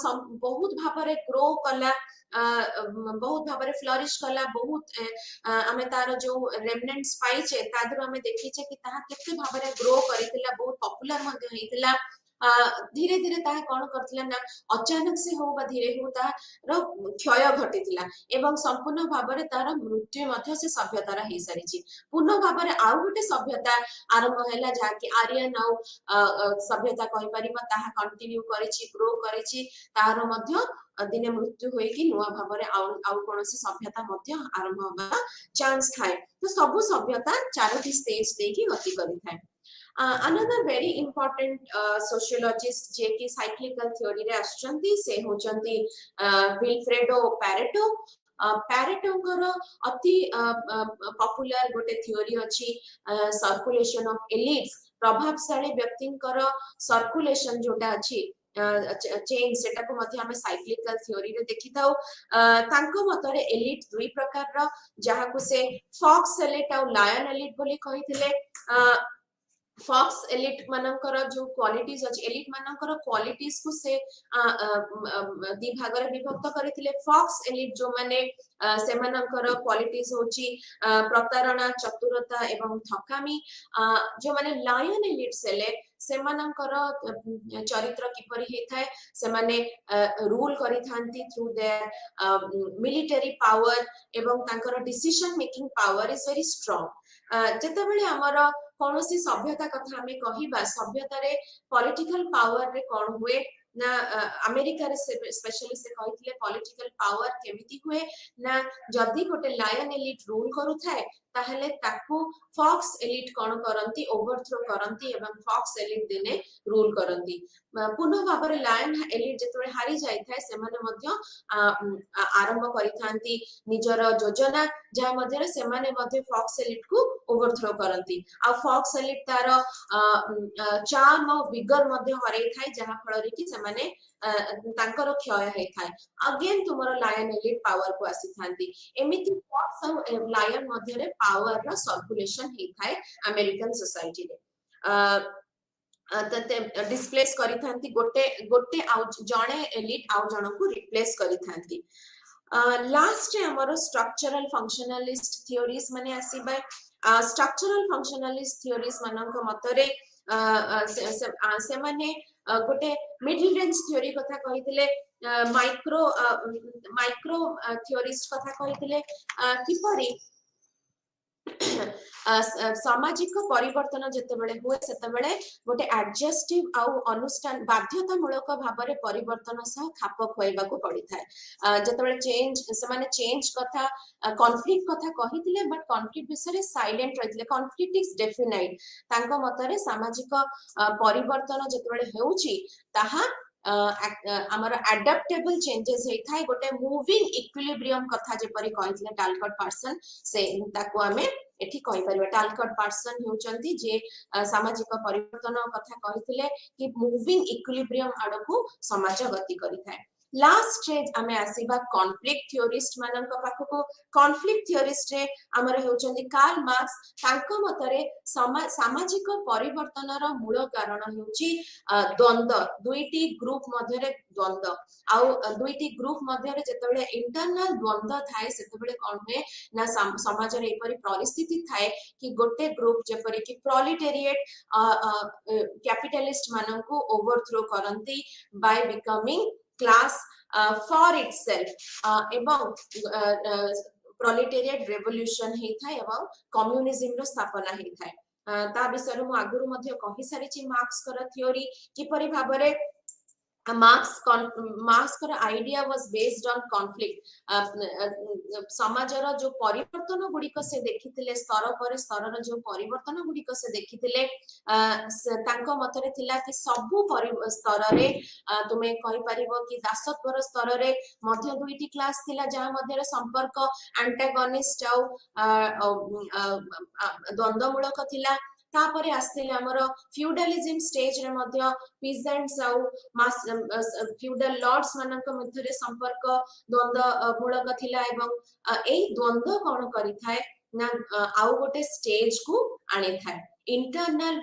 बहुत भाबरे ग्रो कला बहुत भाबरे फ्लरिश कला बहुत हमें तार जो रेमिनेंट्स पाइचे तादरो हमें देखिचे कि ताहा केते भाबरे ग्रो करितिला बहुत पॉपुलर मध्ये होइतिला धीरे धीरे ताहा कोन करथिला ना अचानक से हो बा धीरे हो ता रो क्षय घटितिला एवं संपूर्ण भाबरे तार मृत्यु मध्ये से सभ्यता रा हे सारिची पुनः भाबरे आउ गोटे सभ्यता आरंभ हैला जा कि आर्यन आउ सभ्यता कहि परिबा ताहा कंटिन्यू करिची ग्रो करिची तार मध्ये दिने मृत्यु होई कि नुवा भाबरे आउ कोनोसी सभ्यता मध्ये आरंभ होबा चांस थाए तो सबु सभ्यता चारोटी स्टेज देकी गति करि थाए another very important sociologist जे कि cyclical theory रे आछंती से होचंती विल्फ्रेडो पैरेटो पैरेटो कर अति पॉपुलर गोटे थ्योरी अछि सर्कुलेशन ऑफ एलिट्स प्रभावशाली व्यक्तिंकर सर्कुलेशन जोटा अछि चेंज सेटा को मध्ये हमें साइक्लिकल थ्योरी रे देखि थाउ तांको मतरे एलिट दुई प्रकार रो जहा को से फॉक्स एलिट और लायन एलिट बोली कहिथिले फॉक्स एलिट मानकर जो क्वालिटीज अछि एलिट मानकर क्वालिटीज को से दि भाग रे विभक्त करिथिले फॉक्स एलिट जो माने से मानकर क्वालिटीज होची प्रतारणा चतुरता एवं थकामी जो माने लायन एलिट सेले से मानकर चरित्र किपरि हेथाय से माने रूल करि थांती थ्रू देयर मिलिटरी पावर एवं तांकर decision making power is very strong जेतेबेले हमर कोनोसी सभ्यता कथा हमें कहिबा सभ्यता रे पॉलिटिकल पावर रे कोन हुए ना अमेरिका रे स्पेशली से कहिथिले पॉलिटिकल पावर केमिति हुए ना जदी गोटे लायन एलिट रूल करू थाए ताहले ताकू फॉक्स एलिट कोन करंती ओवरथ्रो करंती एवं फॉक्स एलिट दिने रूल करंती पुनः भाबरे लायन एलिट जेतरे हारी जाय थाए से माने मध्य आरंभ करि थांती निजर योजना जा मध्यरे से माने मध्य फॉक्स एलिट को ओवरथ्रो करंती आ फॉक्स एलिट तार चार्म और विगर मध्य हरै थाए जहा फल रे कि से माने तांकर क्षय हे थाए अगेन तुमरो लायन एलिट पावर को आसी थांती एमिति फॉक्स और लायन मध्य रे पावर रो सर्कुलेशन हे थाए अमेरिकन सोसाइटी रे तते डिस्प्लेस करि थांती गोटे गोटे आउ जणे एलिट आउ जण को रिप्लेस करि थांती लास्ट हमरो स्ट्रक्चरल फंक्शनलिस्ट थ्योरीज माने आसीबा स्ट्रक्चरल फंक्शनलिस्ट थ्योरीज मानक मतरे से माने गोटे मिडिल रेंज थ्योरी कथा कहिथिले माइक्रो थ्योरिस्ट कथा कहिथिले किपरि सामाजिक परिवर्तन जेतेबेले हुए सेतेबेले गोटे एडजस्टिव आउ अनुष्ठान बाध्यतामूलक भाबरे परिवर्तन सह खाप खोइबा को पड़ी थाए जेतेबेले चेंज से माने चेंज कथा कॉन्फ्लिक्ट कथा कहिथिले बट कॉन्फ्लिक्ट विषय साइलेंट रहिथिले कॉन्फ्लिक्ट इज डेफिनाइट तांको मतरे सामाजिक परिवर्तन जेतेबेले हेउची ताहा हमर एडाप्टेबल चेंजेस हे थाए गोटे मूविंग इक्विलिब्रियम कथा जे परि कहिथिले टालकट पर्सन से ताको हमें एठी कहि परिबा टालकट पर्सन हेउचंती जे सामाजिक परिवर्तन कथा कहिथिले कि मूविंग इक्विलिब्रियम आडको समाज गति करि थाए लास्ट स्टेज आमे आसीबा कॉन्फ्लिक्ट थियोरिस्ट मानक पाखको कॉन्फ्लिक्ट थियोरिस्ट रे हमर हेउचंदी कार्ल मार्क्स तांको मतरे सामाजिक परिवर्तन रो मूल कारण हेउची द्वंद्व दुईटी ग्रुप मध्यरे द्वंद्व आउ दुईटी ग्रुप मध्यरे जेतबेले इंटरनल द्वंद्व थाए सेतबेले कोन हुए ना समाज रे एपरि परिस्थिति थाए कि गोटे ग्रुप जेपरि कि प्रोलेटेरिएट कैपिटलिस्ट माननको ओवरथ्रो करंती by becoming class for itself एवं प्रोलेटेरिएट रेवोल्यूशन हे थाए एवं कम्युनिज्म रो स्थापना हे थाए ता विषय मु आगुरु मध्य कहि सारिछि मार्क्स कर थ्योरी किपरि भाबरे मार्क्स कर idea was based on conflict समाजर जो परिवर्तन गुड़िक से देखिथिले स्तर पर स्तर जो परिवर्तन गुड़िक से देखिथिले तांको मतरे थिला कि सबु स्तर रे तुमे कहि परिबो कि दासत्वर स्तर रे मध्य दुईटी क्लास थिला जहा मध्य रे संपर्क एंटागोनिस्ट द्वंद्वमूलक थिला तापरे आस्थिले हमर फ्यूडलिज्म स्टेज रे मध्य पीजेंट्स फ्यूडल लॉर्ड्स मानक मध्य रे संपर्क द्वंद्व मूलक थिला एवं एई द्वंद्व कोन करि थाए ना आउ गोटे स्टेज को आनि थाए इंटरनल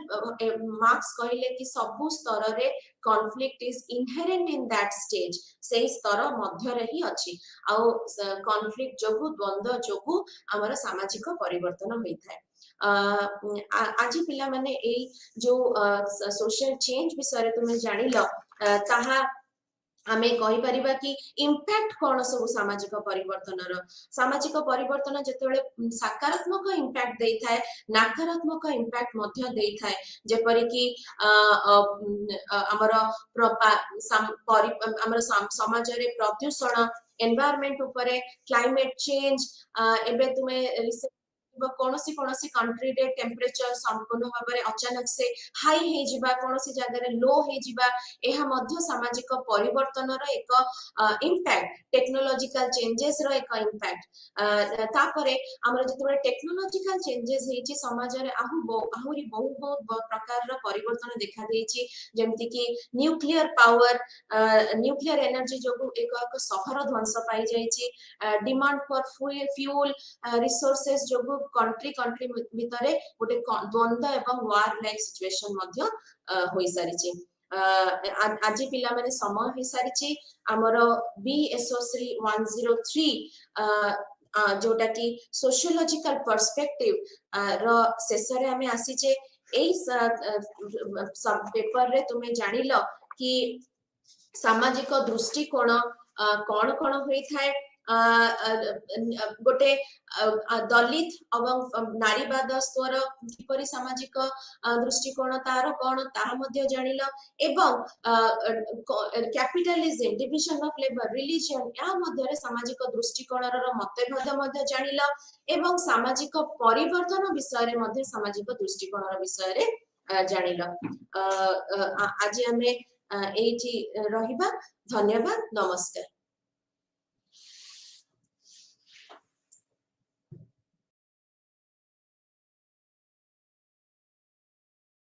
मार्क्स कहले कि सबु स्तर रे conflict is inherent in that stage से स्तर मध्य रे ही अछि आउ कॉन्फ्लिक्ट जोगु द्वंद्व जोगु हमर सामाजिक परिवर्तन होई थाए आज पिला माने ए जो सोशल चेंज विषय तुमे जानिलो ताहा आमे कहि परिबा कि इंपैक्ट कोन सब सामाजिक परिवर्तन जेतेबेले सकारात्मक इंपैक्ट देई थाए नकारात्मक इंपैक्ट मध्य देई थाए जेपरि कि हमर हमर समाज रे प्रदूषण एनवायरनमेंट ऊपर क्लाइमेट चेंज एबे तुमे कोनोसी कंट्री रे टेम्परेचर संपूर्ण भाबरे अचानक से हाई हे जिबा कोनोसी जगह रे लो हे जिबा एहा मध्य सामाजिक परिवर्तन रो एक इंपैक्ट टेक्नोलॉजिकल चेंजेस रो एक इंपैक्ट तापरे हमर जतबे टेक्नोलॉजिकल चेंजेस हेची समाज रे आहुरी बहुत प्रकार रो परिवर्तन देखा देछि जेमति कि न्यूक्लियर पावर न्यूक्लियर एनर्जी जोगु एक शहर ध्वंस पाई जाइछि डिमांड फॉर फ्यूल रिसोर्सेस जोगु कंट्री भितरे गोटे द्वंद्व एवं वार लाइक सिचुएशन मध्य होई सारिछि आज पिला माने समय होई सारिछि हमरो बीएसओ 103 जोटा कि सोशियोलॉजिकल पर्सपेक्टिव रो शेषरे हमें आसीचे एई सब पेपर रे तुमे जानिलो कि सामाजिक दृष्टिकोण कोन कोन होई थाए गोटे दलित एवं नारीवाद स्वर किपरि सामाजिक दृष्टिकोण तार कोन ताहा मध्य जानिलो एवं capitalism division of labour religion या मध्य रे सामाजिक दृष्टिकोण रो मतभेद मध्य जानिलो एवं सामाजिक परिवर्तन विषय रे मध्य सामाजिक दृष्टिकोण रो विषय रे जानिलो आज हमें एठी रहिबा धन्यवाद नमस्कार।